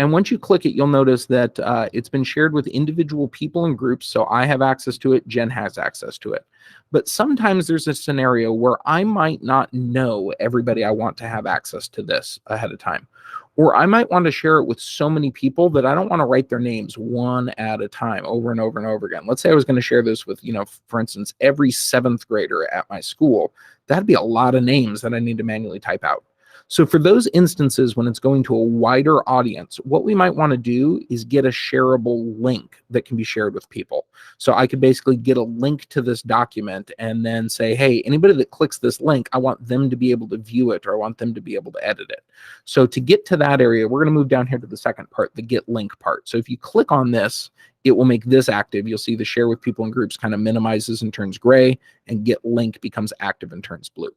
And once you click it, you'll notice that it's been shared with individual people and groups. So I have access to it. Jen has access to it. But sometimes there's a scenario where I might not know everybody I want to have access to this ahead of time. Or I might want to share it with so many people that I don't want to write their names one at a time over and over and over again. Let's say I was going to share this with, for instance, every 7th grader at my school. That'd be a lot of names that I need to manually type out. So for those instances when it's going to a wider audience, what we might want to do is get a shareable link that can be shared with people. So I could basically get a link to this document and then say, hey, anybody that clicks this link, I want them to be able to view it, or I want them to be able to edit it. So to get to that area, we're going to move down here to the second part, the get link part. So if you click on this, it will make this active. You'll see the share with people and groups kind of minimizes and turns gray, and get link becomes active and turns blue.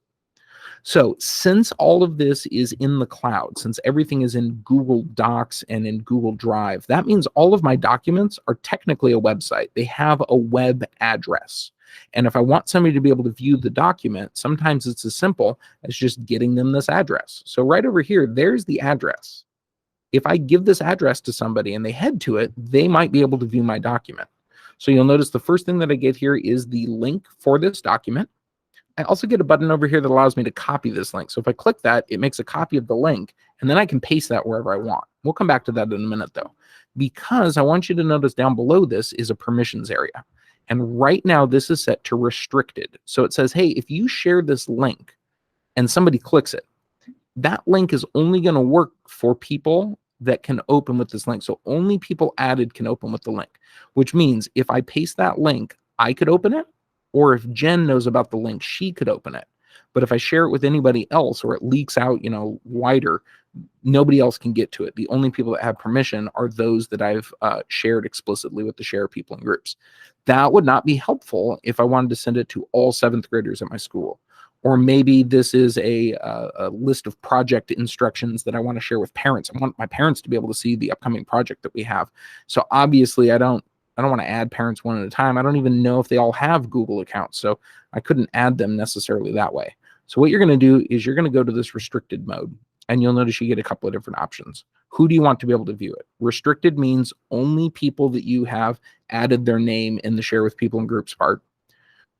So since all of this is in the cloud, since everything is in Google Docs and in Google Drive, that means all of my documents are technically a website. They have a web address. And if I want somebody to be able to view the document, sometimes it's as simple as just getting them this address. So right over here, there's the address. If I give this address to somebody and they head to it, they might be able to view my document. So you'll notice the first thing that I get here is the link for this document. I also get a button over here that allows me to copy this link. So if I click that, it makes a copy of the link, and then I can paste that wherever I want. We'll come back to that in a minute though, because I want you to notice down below this is a permissions area. And right now this is set to restricted. So it says, hey, if you share this link and somebody clicks it, that link is only going to work for people that can open with this link. So only people added can open with the link, which means if I paste that link, I could open it, or if Jen knows about the link, she could open it. But if I share it with anybody else or it leaks out, wider, nobody else can get to it. The only people that have permission are those that I've shared explicitly with the share people and groups. That would not be helpful if I wanted to send it to all 7th graders at my school. Or maybe this is a list of project instructions that I want to share with parents. I want my parents to be able to see the upcoming project that we have. So obviously I don't want to add parents one at a time. I don't even know if they all have Google accounts, so I couldn't add them necessarily that way. So what you're going to do is you're going to go to this restricted mode, and you'll notice you get a couple of different options. Who do you want to be able to view it? Restricted means only people that you have added their name in the share with people and groups part.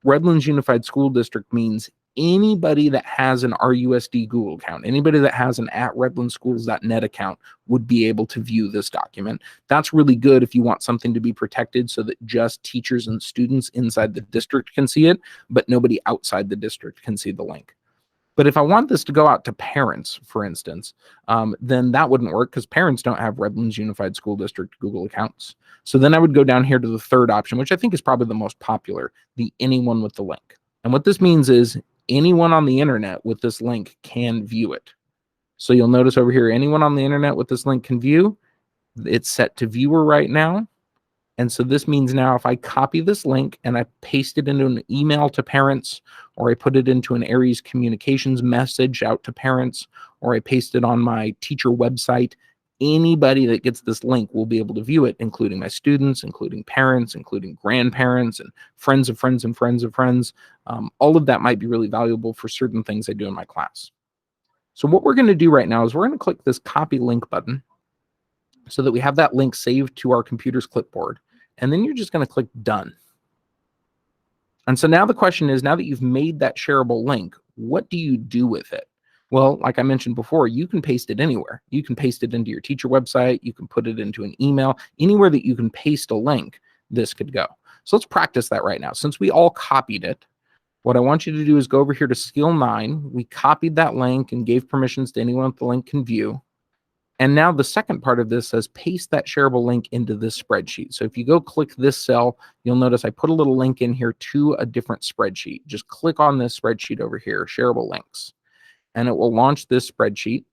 Redlands Unified School District means anybody that has an RUSD Google account, anybody that has an @redlandsschools.net account would be able to view this document. That's really good if you want something to be protected so that just teachers and students inside the district can see it, but nobody outside the district can see the link. But if I want this to go out to parents, for instance, then that wouldn't work because parents don't have Redlands Unified School District Google accounts. So then I would go down here to the third option, which I think is probably the most popular, the anyone with the link. And what this means is anyone on the internet with this link can view it. So you'll notice over here, anyone on the internet with this link can view. It's set to viewer right now. And so this means now if I copy this link and I paste it into an email to parents, or I put it into an Aries communications message out to parents, or I paste it on my teacher website, anybody that gets this link will be able to view it, including my students, including parents, including grandparents, and friends of friends and friends of friends. All of that might be really valuable for certain things I do in my class. So what we're going to do right now is we're going to click this copy link button so that we have that link saved to our computer's clipboard. And then you're just going to click done. And so now the question is, now that you've made that shareable link, what do you do with it? Well, like I mentioned before, you can paste it anywhere. You can paste it into your teacher website. You can put it into an email. Anywhere that you can paste a link, this could go. So let's practice that right now. Since we all copied it, what I want you to do is go over here to skill 9. We copied that link and gave permissions to anyone with the link can view. And now the second part of this says paste that shareable link into this spreadsheet. So if you go click this cell, you'll notice I put a little link in here to a different spreadsheet. Just click on this spreadsheet over here, shareable links, and it will launch this spreadsheet.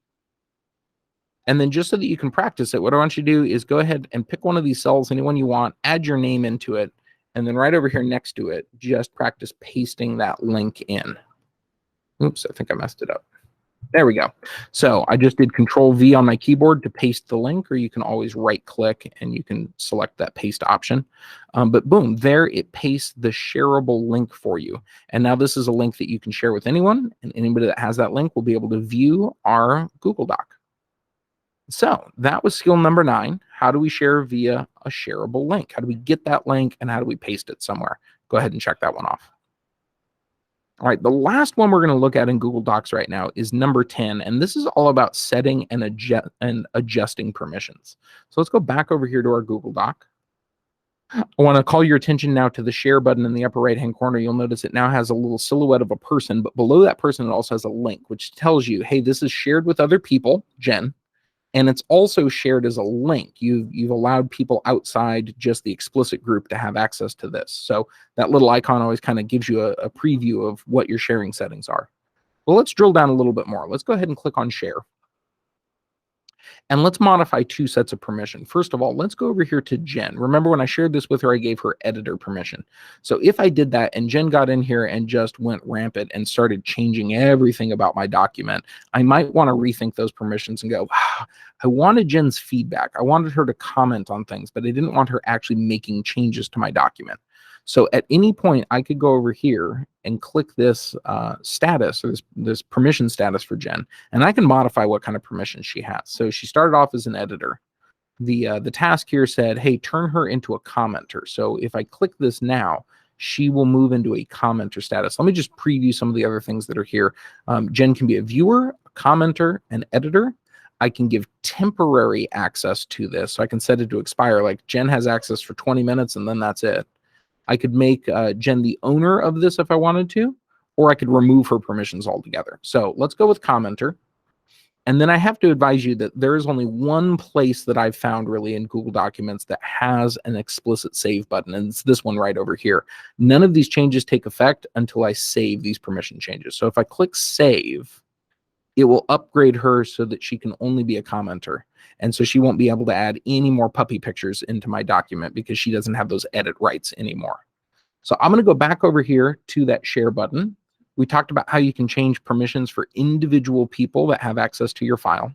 And then just so that you can practice it, what I want you to do is go ahead and pick one of these cells, anyone you want, add your name into it, and then right over here next to it, just practice pasting that link in. Oops, I think I messed it up. There we go. So I just did Control V on my keyboard to paste the link, or you can always right click and you can select that paste option. But boom, there it pastes the shareable link for you. And now this is a link that you can share with anyone, and anybody that has that link will be able to view our Google Doc. So that was skill number 9. How do we share via a shareable link? How do we get that link and how do we paste it somewhere? Go ahead and check that one off. All right, the last one we're going to look at in Google Docs right now is number 10, and this is all about setting and adjusting permissions. So let's go back over here to our Google Doc. I want to call your attention now to the share button in the upper right-hand corner. You'll notice it now has a little silhouette of a person, but below that person it also has a link, which tells you, hey, this is shared with other people, Jen, and it's also shared as a link. You've allowed people outside just the explicit group to have access to this. So that little icon always kind of gives you a preview of what your sharing settings are. Well, let's drill down a little bit more. Let's go ahead and click on share. And let's modify 2 sets of permission. First of all, let's go over here to Jen. Remember when I shared this with her, I gave her editor permission. So if I did that and Jen got in here and just went rampant and started changing everything about my document, I might want to rethink those permissions and go, wow, I wanted Jen's feedback. I wanted her to comment on things, but I didn't want her actually making changes to my document. So at any point, I could go over here and click this status, or this permission status for Jen, and I can modify what kind of permission she has. So she started off as an editor. The task here said, hey, turn her into a commenter. So if I click this now, she will move into a commenter status. Let me just preview some of the other things that are here. Jen can be a viewer, a commenter, an editor. I can give temporary access to this. So I can set it to expire. Like Jen has access for 20 minutes and then that's it. I could make Jen the owner of this if I wanted to, or I could remove her permissions altogether. So let's go with commenter. And then I have to advise you that there is only one place that I've found really in Google Documents that has an explicit save button, and it's this one right over here. None of these changes take effect until I save these permission changes. So if I click save, it will upgrade her so that she can only be a commenter. And so she won't be able to add any more puppy pictures into my document because she doesn't have those edit rights anymore. So I'm going to go back over here to that share button. We talked about how you can change permissions for individual people that have access to your file.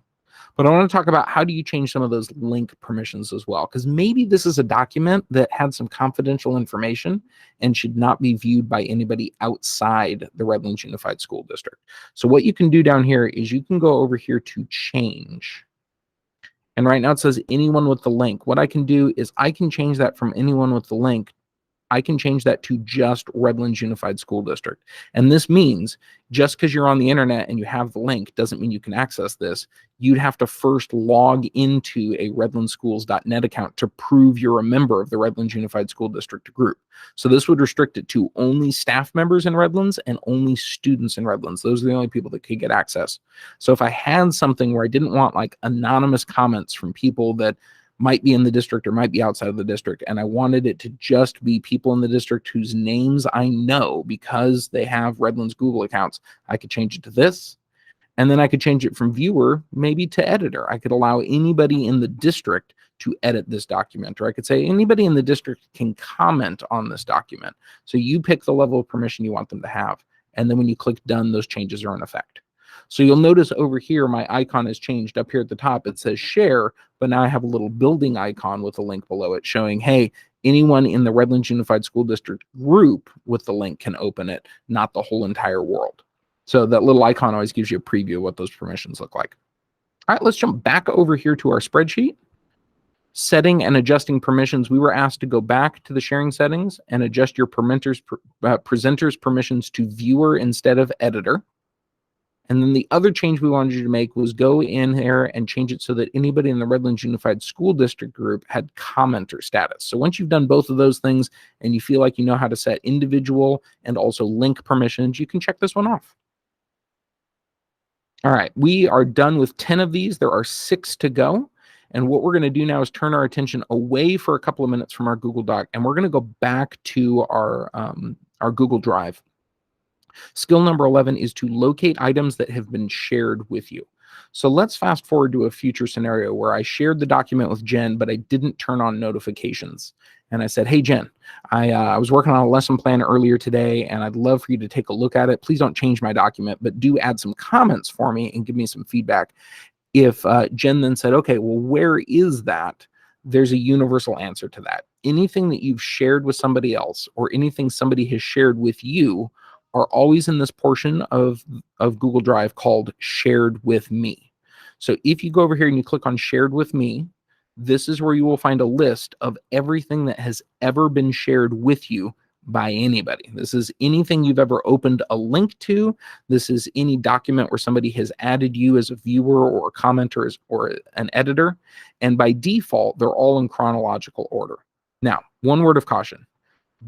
But I want to talk about how do you change some of those link permissions as well, because maybe this is a document that had some confidential information and should not be viewed by anybody outside the Redlands Unified School District. So what you can do down here is you can go over here to change. And right now it says anyone with the link. What I can do is I can change that from anyone with the link. I can change that to just Redlands Unified School District. And this means just because you're on the internet and you have the link doesn't mean you can access this. You'd have to first log into a redlandsschools.net account to prove you're a member of the Redlands Unified School District group. So this would restrict it to only staff members in Redlands and only students in Redlands. Those are the only people that could get access. So if I had something where I didn't want like anonymous comments from people that might be in the district or might be outside of the district, and I wanted it to just be people in the district whose names I know because they have Redlands Google accounts, I could change it to this. And then I could change it from viewer maybe to editor. I could allow anybody in the district to edit this document, or I could say anybody in the district can comment on this document. So you pick the level of permission you want them to have. And then when you click done, those changes are in effect. So you'll notice over here, my icon has changed. Up here at the top, it says share, but now I have a little building icon with a link below it showing, hey, anyone in the Redlands Unified School District group with the link can open it, not the whole entire world. So that little icon always gives you a preview of what those permissions look like. All right, let's jump back over here to our spreadsheet. Setting and adjusting permissions. We were asked to go back to the sharing settings and adjust your presenter's permissions to viewer instead of editor. And then the other change we wanted you to make was go in here and change it so that anybody in the Redlands Unified School District group had commenter status. So once you've done both of those things and you feel like you know how to set individual and also link permissions, you can check this one off. All right, we are done with 10 of these. There are 6 to go. And what we're going to do now is turn our attention away for a couple of minutes from our Google Doc, and we're going to go back to our Google Drive. Skill number 11 is to locate items that have been shared with you. So let's fast forward to a future scenario where I shared the document with Jen, but I didn't turn on notifications. And I said, hey, Jen, I was working on a lesson plan earlier today, and I'd love for you to take a look at it. Please don't change my document, but do add some comments for me and give me some feedback. If Jen then said, okay, well, where is that? There's a universal answer to that. Anything that you've shared with somebody else or anything somebody has shared with you are always in this portion of Google Drive called Shared with Me. So if you go over here and you click on Shared with Me, this is where you will find a list of everything that has ever been shared with you by anybody. This is anything you've ever opened a link to. This is any document where somebody has added you as a viewer or a commenter or an editor. And by default, they're all in chronological order. Now, one word of caution.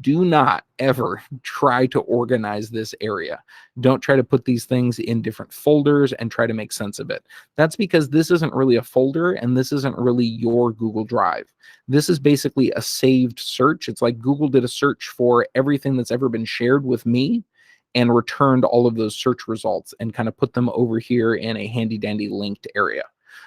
Do not ever try to organize this area. Don't try to put these things in different folders and try to make sense of it. That's because this isn't really a folder and this isn't really your Google Drive. This is basically a saved search. It's like Google did a search for everything that's ever been shared with me and returned all of those search results and kind of put them over here in a handy dandy linked area.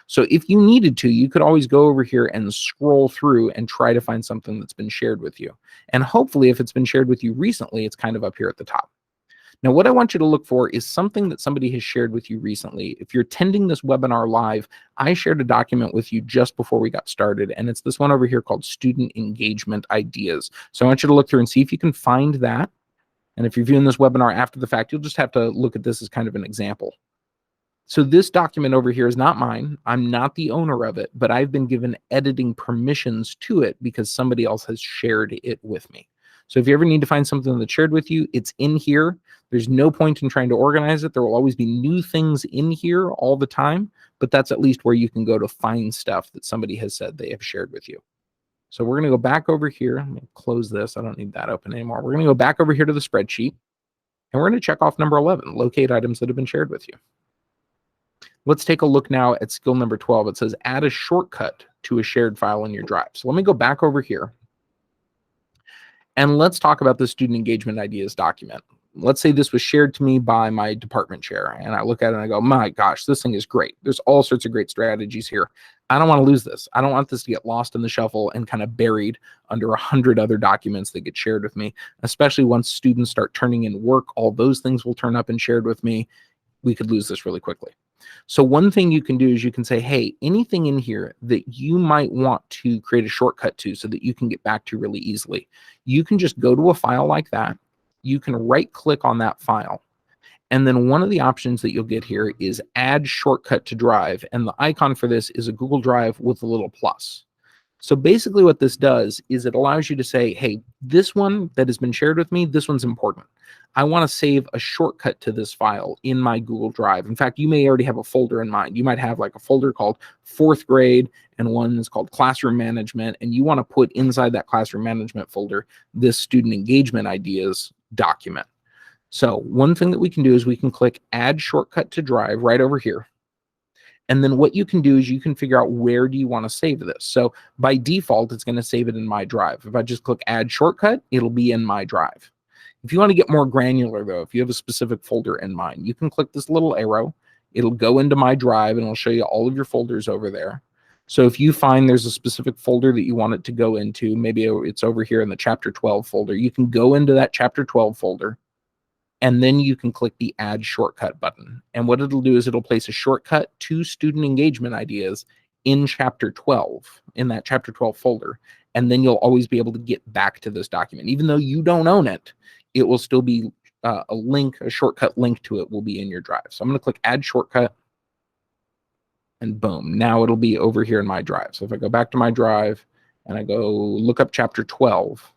So if you needed to, you could always go over here and scroll through and try to find something that's been shared with you. And hopefully if it's been shared with you recently, it's kind of up here at the top. Now, what I want you to look for is something that somebody has shared with you recently. If you're attending this webinar live, I shared a document with you just before we got started, and it's this one over here called Student Engagement Ideas. So I want you to look through and see if you can find that. And if you're viewing this webinar after the fact, you'll just have to look at this as kind of an example. So this document over here is not mine. I'm not the owner of it, but I've been given editing permissions to it because somebody else has shared it with me. So if you ever need to find something that's shared with you, it's in here. There's no point in trying to organize it. There will always be new things in here all the time, but that's at least where you can go to find stuff that somebody has said they have shared with you. So we're going to go back over here. Let me close this. I don't need that open anymore. We're going to go back over here to the spreadsheet, and we're going to check off number 11, locate items that have been shared with you. Let's take a look now at skill number 12. It says add a shortcut to a shared file in your drive. So let me go back over here and let's talk about the student engagement ideas document. Let's say this was shared to me by my department chair, and I look at it and I go, my gosh, this thing is great. There's all sorts of great strategies here. I don't want to lose this. I don't want this to get lost in the shuffle and kind of buried under 100 other documents that get shared with me, especially once students start turning in work. All those things will turn up and shared with me. We could lose this really quickly. So one thing you can do is you can say, hey, anything in here that you might want to create a shortcut to so that you can get back to really easily, you can just go to a file like that. You can right click on that file. And then one of the options that you'll get here is add shortcut to drive. And the icon for this is a Google Drive with a little plus. So basically what this does is it allows you to say, hey, this one that has been shared with me, this one's important. I want to save a shortcut to this file in my Google Drive. In fact, you may already have a folder in mind. You might have like a folder called 4th grade and one that's called classroom management. And you want to put inside that classroom management folder this student engagement ideas document. So one thing that we can do is we can click add shortcut to drive right over here. And then what you can do is you can figure out where do you want to save this. So by default, it's going to save it in my drive. If I just click add shortcut, it'll be in my drive. If you want to get more granular though, if you have a specific folder in mind, you can click this little arrow. It'll go into my drive and it'll show you all of your folders over there. So if you find there's a specific folder that you want it to go into, maybe it's over here in the chapter 12 folder, you can go into that chapter 12 folder. And then you can click the add shortcut button. And what it'll do is it'll place a shortcut to student engagement ideas in chapter 12, in that chapter 12 folder. And then you'll always be able to get back to this document. Even though you don't own it, it will still be a link, a shortcut link to it will be in your drive. So I'm going to click add shortcut and boom, now it'll be over here in my drive. So if I go back to my drive and I go look up chapter 12,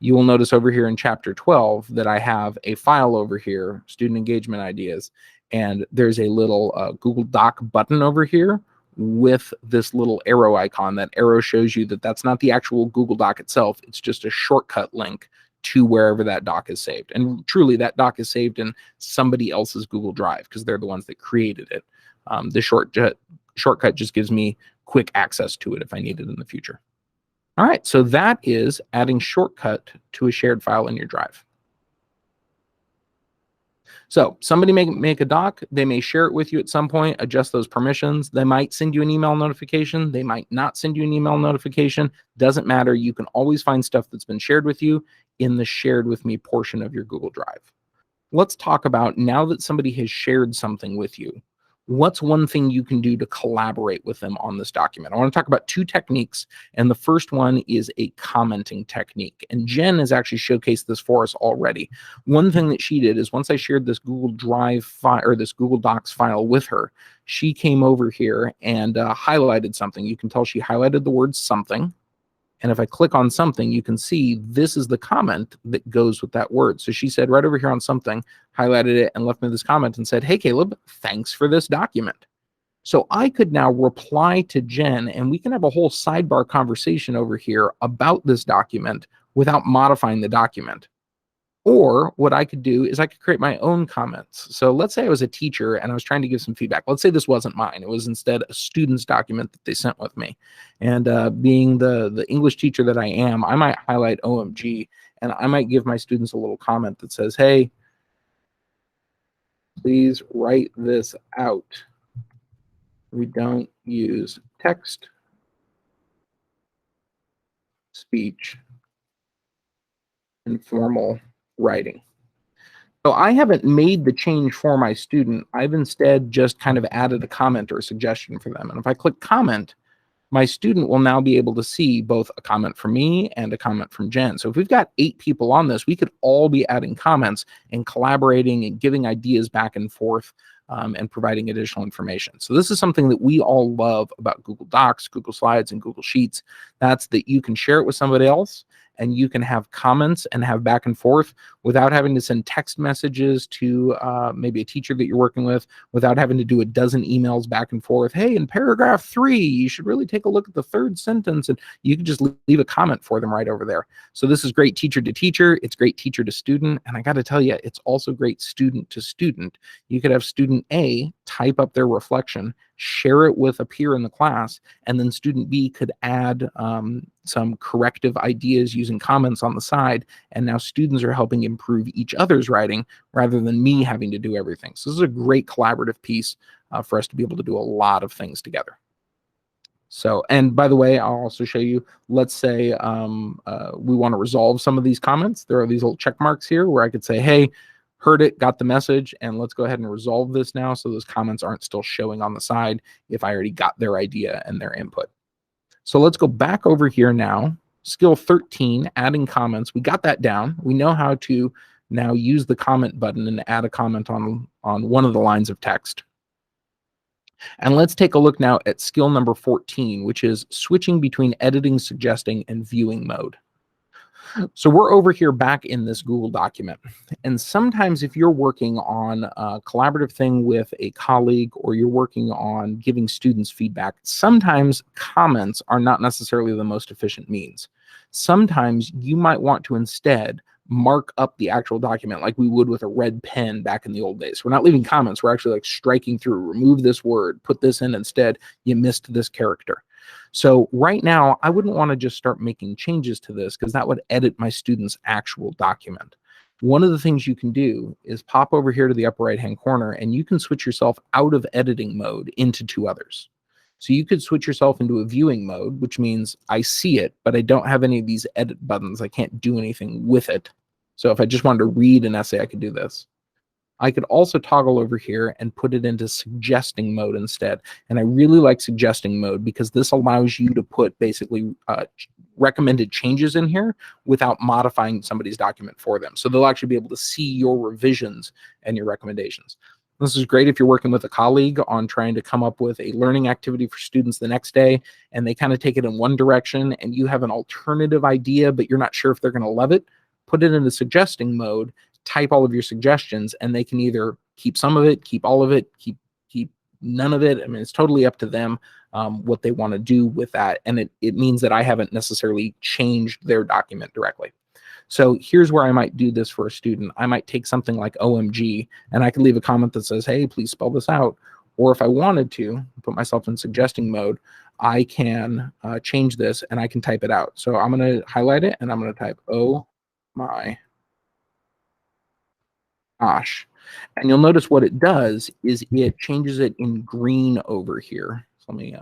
you will notice over here in chapter 12 that I have a file over here, student engagement ideas, and there's a little Google Doc button over here with this little arrow icon. That arrow shows you that that's not the actual Google Doc itself. It's just a shortcut link to wherever that doc is saved. And truly, that doc is saved in somebody else's Google Drive because they're the ones that created it. The shortcut just gives me quick access to it if I need it in the future. All right, so that is adding shortcut to a shared file in your drive. So somebody may make a doc, they may share it with you at some point, adjust those permissions. They might send you an email notification. They might not send you an email notification. Doesn't matter. You can always find stuff that's been shared with you in the shared with me portion of your Google Drive. Let's talk about now that somebody has shared something with you, what's one thing you can do to collaborate with them on this document? I want to talk about two techniques, and the first one is a commenting technique. And Jen has actually showcased this for us already. One thing that she did is once I shared this Google Drive file or this Google Docs file with her, she came over here and highlighted something. You can tell she highlighted the word something. And if I click on something, you can see this is the comment that goes with that word. So she said right over here on something, highlighted it and left me this comment and said, hey, Caleb, thanks for this document. So I could now reply to Jen and we can have a whole sidebar conversation over here about this document without modifying the document. Or what I could do is I could create my own comments. So let's say I was a teacher and I was trying to give some feedback. Let's say this wasn't mine. It was instead a student's document that they sent with me. And being the English teacher that I am, I might highlight OMG and I might give my students a little comment that says, hey, please write this out. We don't use text, speech, and formal writing. So I haven't made the change for my student. I've instead just kind of added a comment or a suggestion for them. And if I click comment, my student will now be able to see both a comment from me and a comment from Jen. So if we've got 8 people on this, we could all be adding comments and collaborating and giving ideas back and forth, and providing additional information. So this is something that we all love about Google Docs, Google Slides, and Google Sheets. That's that you can share it with somebody else, and you can have comments and have back and forth without having to send text messages to maybe a teacher that you're working with, without having to do a dozen emails back and forth. Hey, in paragraph 3, you should really take a look at the 3rd sentence, and you can just leave a comment for them right over there. So this is great teacher to teacher. It's great teacher to student. And I got to tell you, it's also great student to student. You could have student A type up their reflection, share it with a peer in the class, and then student B could add some corrective ideas using comments on the side, and now students are helping improve each other's writing rather than me having to do everything. So this is a great collaborative piece for us to be able to do a lot of things together. So, and by the way, I'll also show you, let's say we want to resolve some of these comments. There are these little check marks here where I could say, hey, heard it, got the message, and let's go ahead and resolve this now so those comments aren't still showing on the side if I already got their idea and their input. So let's go back over here now. Skill 13, adding comments. We got that down. We know how to now use the comment button and add a comment on one of the lines of text. And let's take a look now at skill number 14, which is switching between editing, suggesting, and viewing mode. So we're over here back in this Google document. And sometimes if you're working on a collaborative thing with a colleague, or you're working on giving students feedback, sometimes comments are not necessarily the most efficient means. Sometimes you might want to instead mark up the actual document like we would with a red pen back in the old days. We're not leaving comments. We're actually like striking through, remove this word, put this in instead. You missed this character. So right now, I wouldn't want to just start making changes to this because that would edit my student's actual document. One of the things you can do is pop over here to the upper right-hand corner, and you can switch yourself out of editing mode into 2 others. So you could switch yourself into a viewing mode, which means I see it, but I don't have any of these edit buttons. I can't do anything with it. So if I just wanted to read an essay, I could do this. I could also toggle over here and put it into suggesting mode instead. And I really like suggesting mode because this allows you to put basically recommended changes in here without modifying somebody's document for them. So they'll actually be able to see your revisions and your recommendations. This is great if you're working with a colleague on trying to come up with a learning activity for students the next day, and they kind of take it in one direction and you have an alternative idea, but you're not sure if they're going to love it. Put it into suggesting mode, type all of your suggestions, and they can either keep some of it, keep all of it, keep none of it. I mean, it's totally up to them what they want to do with that. And it means that I haven't necessarily changed their document directly. So here's where I might do this for a student. I might take something like OMG, and I can leave a comment that says, hey, please spell this out. Or if I wanted to put myself in suggesting mode, I can change this and I can type it out. So I'm going to highlight it and I'm going to type, oh my gosh. And you'll notice what it does is it changes it in green over here. So let me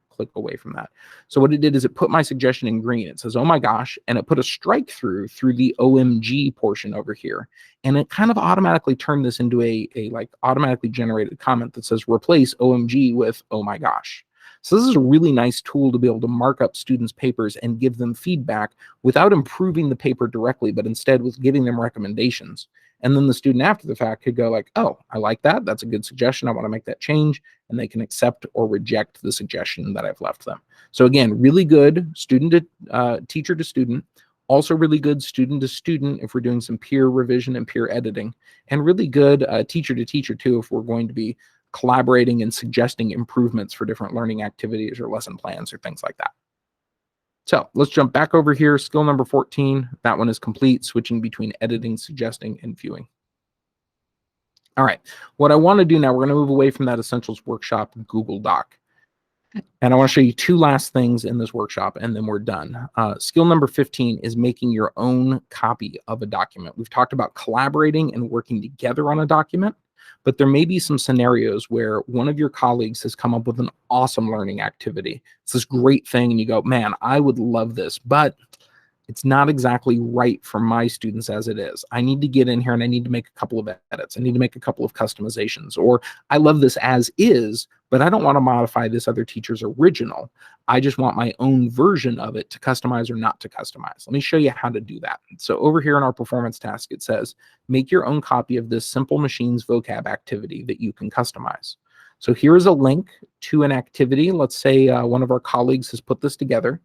click away from that. So what it did is it put my suggestion in green. It says, oh my gosh, and it put a strike through the OMG portion over here. And it kind of automatically turned this into a like automatically generated comment that says replace OMG with oh my gosh. So this is a really nice tool to be able to mark up students' papers and give them feedback without improving the paper directly, but instead with giving them recommendations. And then the student after the fact could go like, oh, I like that. That's a good suggestion. I want to make that change. And they can accept or reject the suggestion that I've left them. So again, really good student to teacher to student. Also really good student to student if we're doing some peer revision and peer editing. And really good teacher to teacher too if we're going to be collaborating and suggesting improvements for different learning activities or lesson plans or things like that. So let's jump back over here. Skill number 14. That one is complete, switching between editing, suggesting, and viewing. All right. What I want to do now, we're going to move away from that Essentials Workshop Google Doc. And I want to show you 2 last things in this workshop, and then we're done. Skill number 15 is making your own copy of a document. We've talked about collaborating and working together on a document, but there may be some scenarios where one of your colleagues has come up with an awesome learning activity. It's this great thing, and you go, man, I would love this, but It's not exactly right for my students as it is. I need to get in here and I need to make a couple of edits. I need to make a couple of customizations. Or I love this as is, but I don't want to modify this other teacher's original. I just want my own version of it to customize or not to customize. Let me show you how to do that. So over here in our performance task, it says, make your own copy of this simple machines vocab activity that you can customize. So here's a link to an activity. Let's say one of our colleagues has put this together,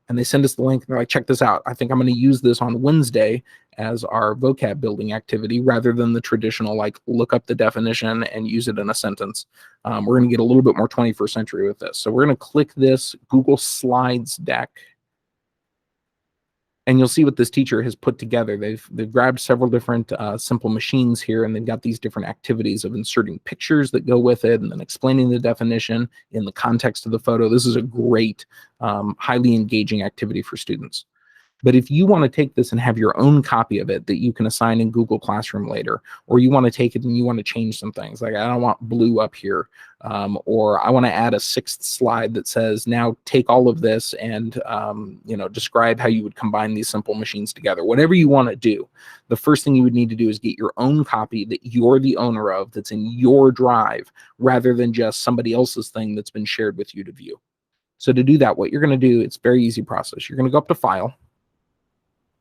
and they send us the link and they're like, check this out. I think I'm going to use this on Wednesday as our vocab building activity rather than the traditional, like, look up the definition and use it in a sentence. We're going to get a little bit more 21st century with this. So we're going to click this Google Slides deck, and you'll see what this teacher has put together. They've grabbed several different simple machines here, and they've got these different activities of inserting pictures that go with it and then explaining the definition in the context of the photo. This is a great, highly engaging activity for students. But if you want to take this and have your own copy of it that you can assign in Google Classroom later, or you want to take it and you want to change some things, like I don't want blue up here, or I want to add a 6th slide that says, now take all of this and describe how you would combine these simple machines together. Whatever you want to do, the first thing you would need to do is get your own copy that you're the owner of, that's in your drive, rather than just somebody else's thing that's been shared with you to view. So to do that, what you're going to do, it's a very easy process. You're going to go up to File,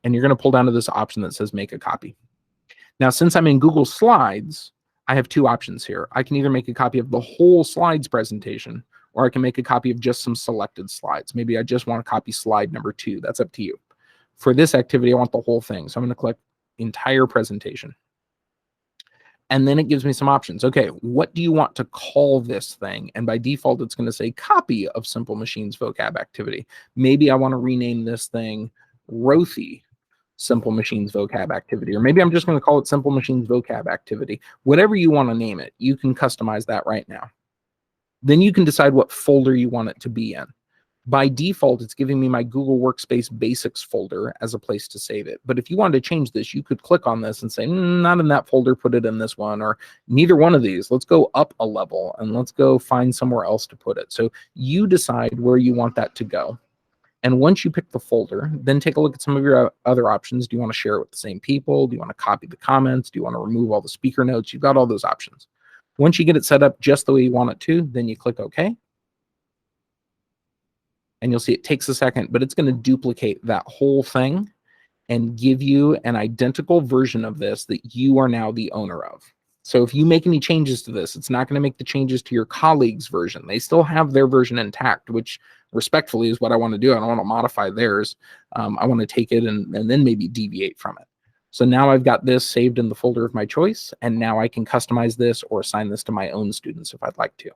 and you're going to pull down to this option that says make a copy. Now, since I'm in Google Slides, I have two options here. I can either make a copy of the whole slides presentation, or I can make a copy of just some selected slides. Maybe I just want to copy slide number 2. That's up to you. For this activity, I want the whole thing. So I'm going to click entire presentation. And then it gives me some options. Okay, what do you want to call this thing? And by default, it's going to say copy of Simple Machines vocab activity. Maybe I want to rename this thing Rothy Simple Machines vocab activity, or maybe I'm just going to call it Simple Machines vocab activity. Whatever you want to name it, you can customize that right now. Then you can decide what folder you want it to be in. By default, it's giving me my Google Workspace Basics folder as a place to save it. But if you wanted to change this, you could click on this and say, not in that folder, put it in this one, or neither one of these. Let's go up a level and let's go find somewhere else to put it. So you decide where you want that to go. And once you pick the folder, then take a look at some of your other options. Do you want to share it with the same people? Do you want to copy the comments? Do you want to remove all the speaker notes? You've got all those options. Once you get it set up just the way you want it to, then you click OK. And you'll see it takes a second, but it's going to duplicate that whole thing and give you an identical version of this that you are now the owner of. So if you make any changes to this, it's not going to make the changes to your colleague's version. They still have their version intact, which respectfully is what I want to do. I don't want to modify theirs. I want to take it and then maybe deviate from it. So now I've got this saved in the folder of my choice, and now I can customize this or assign this to my own students if I'd like to.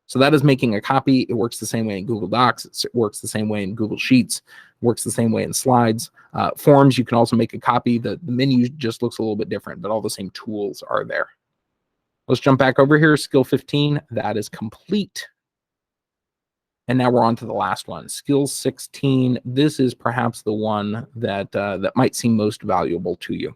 So that is making a copy. It works the same way in Google Docs. It works the same way in Google Sheets. It works the same way in Slides. Forms, you can also make a copy. The menu just looks a little bit different, but all the same tools are there. Let's jump back over here. Skill 15, that is complete. And now we're on to the last one. Skill 16, this is perhaps the one that, that might seem most valuable to you.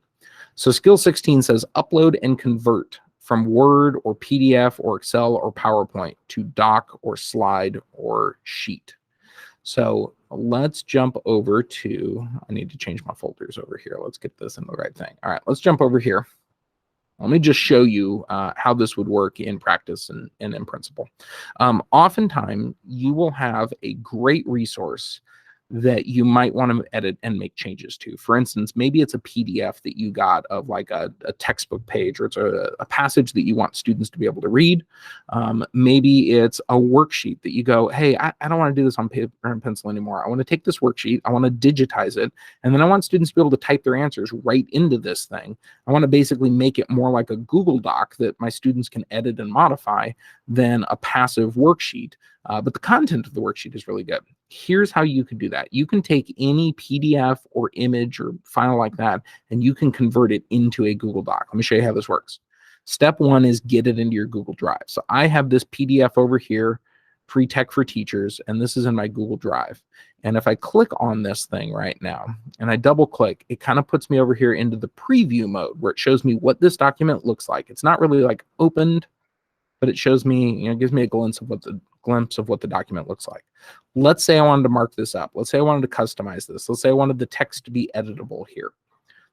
So skill 16 says upload and convert from Word or PDF or Excel or PowerPoint to doc or slide or sheet. So let's jump over to, I need to change my folders over here. Let's get this in the right thing. All right, let's jump over here. Let me just show you how this would work in practice and in principle. Oftentimes, you will have a great resource that you might want to edit and make changes to. For instance, maybe it's a PDF that you got of like a textbook page, or it's a passage that you want students to be able to read. Maybe it's a worksheet that you go, hey, I don't want to do this on paper and pencil anymore. I want to take this worksheet, I want to digitize it, and then I want students to be able to type their answers right into this thing. I want to basically make it more like a Google Doc that my students can edit and modify than a passive worksheet. But the content of the worksheet is really good. Here's how you can do that. You can take any PDF or image or file like that, and you can convert it into a Google Doc. Let me show you how this works. Step one is get it into your Google Drive. So I have this PDF over here, Free Tech for Teachers, and this is in my Google Drive. And if I click on this thing right now, and I double click, it kind of puts me over here into the preview mode, where it shows me what this document looks like. It's not really like opened, but it shows me, gives me a glimpse of what glimpse of what the document looks like. Let's say I wanted to mark this up. Let's say I wanted to customize this. Let's say I wanted the text to be editable here.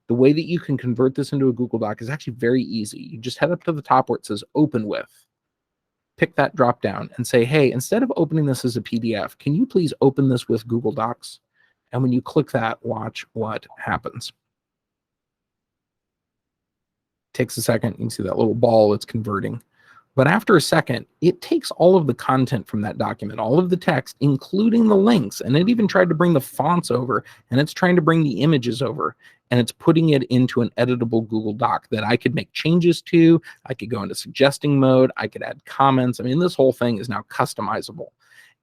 The way that you can convert this into a Google Doc is actually very easy. You just head up to the top where it says Open With. Pick that drop down and say, hey, instead of opening this as a PDF, can you please open this with Google Docs? And when you click that, watch what happens. Takes a second. You can see that little ball, it's converting. But after a second, it takes all of the content from that document, all of the text, including the links, and it even tried to bring the fonts over, and it's trying to bring the images over, and it's putting it into an editable Google Doc that I could make changes to. I could go into suggesting mode. I could add comments. I mean, this whole thing is now customizable.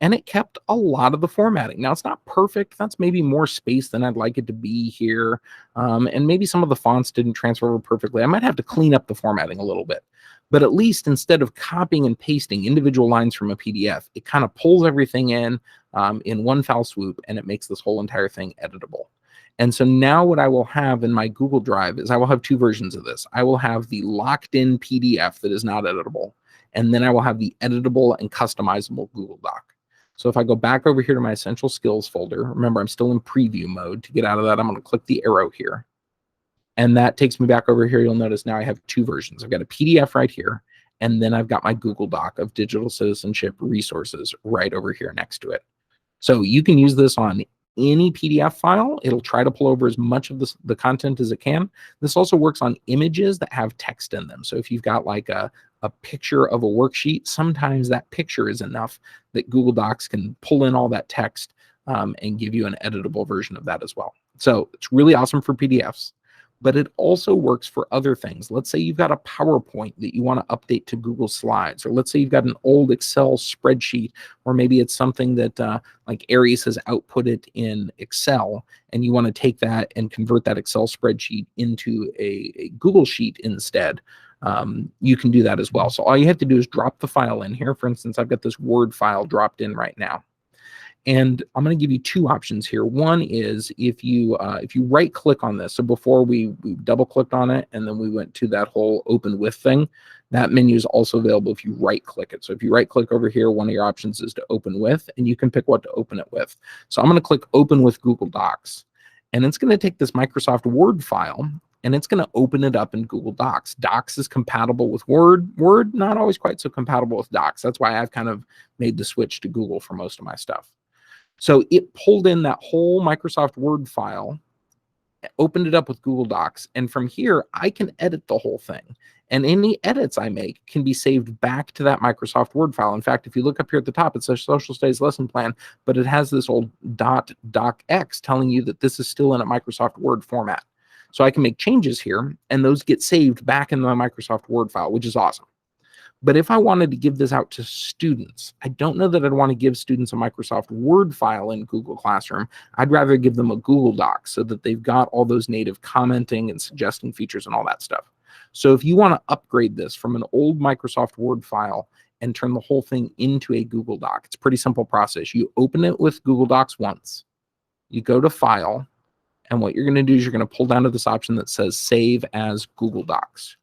And it kept a lot of the formatting. Now, it's not perfect. That's maybe more space than I'd like it to be here. And maybe some of the fonts didn't transfer over perfectly. I might have to clean up the formatting a little bit. But at least instead of copying and pasting individual lines from a PDF, it kind of pulls everything in one foul swoop, and it makes this whole entire thing editable. And so now what I will have in my Google Drive is I will have two versions of this. I will have the locked-in PDF that is not editable, and then I will have the editable and customizable Google Doc. So if I go back over here to my Essential Skills folder, remember I'm still in preview mode. To get out of that, I'm going to click the arrow here. And that takes me back over here. You'll notice now I have two versions. I've got a PDF right here, and then I've got my Google Doc of digital citizenship resources right over here next to it. So you can use this on any PDF file. It'll try to pull over as much of the content as it can. This also works on images that have text in them. So if you've got like a picture of a worksheet, sometimes that picture is enough that Google Docs can pull in all that text and give you an editable version of that as well. So it's really awesome for PDFs, but it also works for other things. Let's say you've got a PowerPoint that you want to update to Google Slides, or let's say you've got an old Excel spreadsheet, or maybe it's something that like Aries has outputted in Excel, and you want to take that and convert that Excel spreadsheet into a Google Sheet instead. You can do that as well. So all you have to do is drop the file in here. For instance, I've got this Word file dropped in right now. And I'm going to give you two options here. One is if you right click on this. So before we double clicked on it and then we went to that whole open with thing, that menu is also available if you right click it. So if you right click over here, one of your options is to open with, and you can pick what to open it with. So I'm going to click open with Google Docs, and it's going to take this Microsoft Word file and it's going to open it up in Google Docs. Docs is compatible with Word. Word, not always quite so compatible with Docs. That's why I've kind of made the switch to Google for most of my stuff. So it pulled in that whole Microsoft Word file, opened it up with Google Docs, and from here, I can edit the whole thing. And any edits I make can be saved back to that Microsoft Word file. In fact, if you look up here at the top, it says Social Studies Lesson Plan, but it has this old .docx telling you that this is still in a Microsoft Word format. So I can make changes here, and those get saved back in the Microsoft Word file, which is awesome. But if I wanted to give this out to students, I don't know that I'd want to give students a Microsoft Word file in Google Classroom. I'd rather give them a Google Doc so that they've got all those native commenting and suggesting features and all that stuff. So if you want to upgrade this from an old Microsoft Word file and turn the whole thing into a Google Doc, it's a pretty simple process. You open it with Google Docs once, you go to File, and what you're going to do is you're going to pull down to this option that says Save as Google Docs.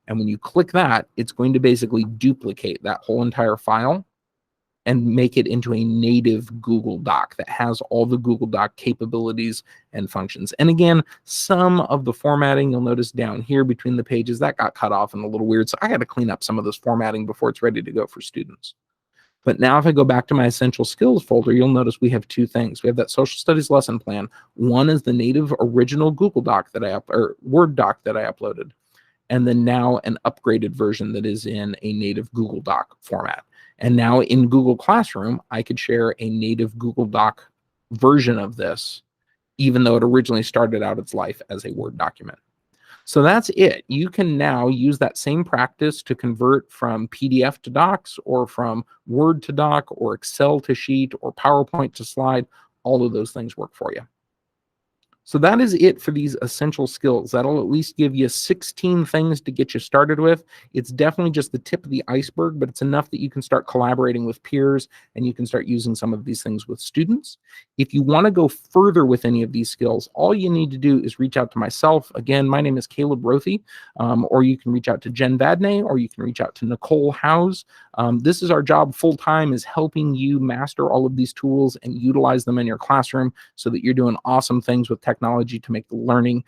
And when you click that, it's going to basically duplicate that whole entire file and make it into a native Google Doc that has all the Google Doc capabilities and functions. And again, some of the formatting, you'll notice down here between the pages, that got cut off and a little weird. So I got to clean up some of this formatting before it's ready to go for students. But now if I go back to my Essential Skills folder, you'll notice we have two things. We have that Social Studies lesson plan. One is the native original Google Doc that or Word doc that I uploaded, and then now an upgraded version that is in a native Google Doc format. And now in Google Classroom, I could share a native Google Doc version of this, even though it originally started out its life as a Word document. So that's it. You can now use that same practice to convert from PDF to Docs, or from Word to Doc, or Excel to Sheet, or PowerPoint to Slide. All of those things work for you. So that is it for these essential skills. That'll at least give you 16 things to get you started with. It's definitely just the tip of the iceberg, but it's enough that you can start collaborating with peers and you can start using some of these things with students. If you want to go further with any of these skills, all you need to do is reach out to myself. Again, my name is Caleb Rothy, or you can reach out to Jen Vadney, or you can reach out to Nicole Howes. This is our job full time, is helping you master all of these tools and utilize them in your classroom so that you're doing awesome things with technology to make the learning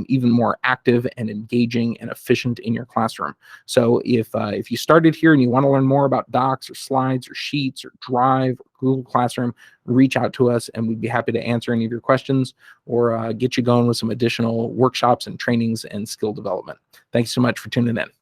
even more active and engaging and efficient in your classroom. So if you started here and you want to learn more about docs or slides or sheets or Drive or Google Classroom, reach out to us and we'd be happy to answer any of your questions or get you going with some additional workshops and trainings and skill development. Thanks so much for tuning in.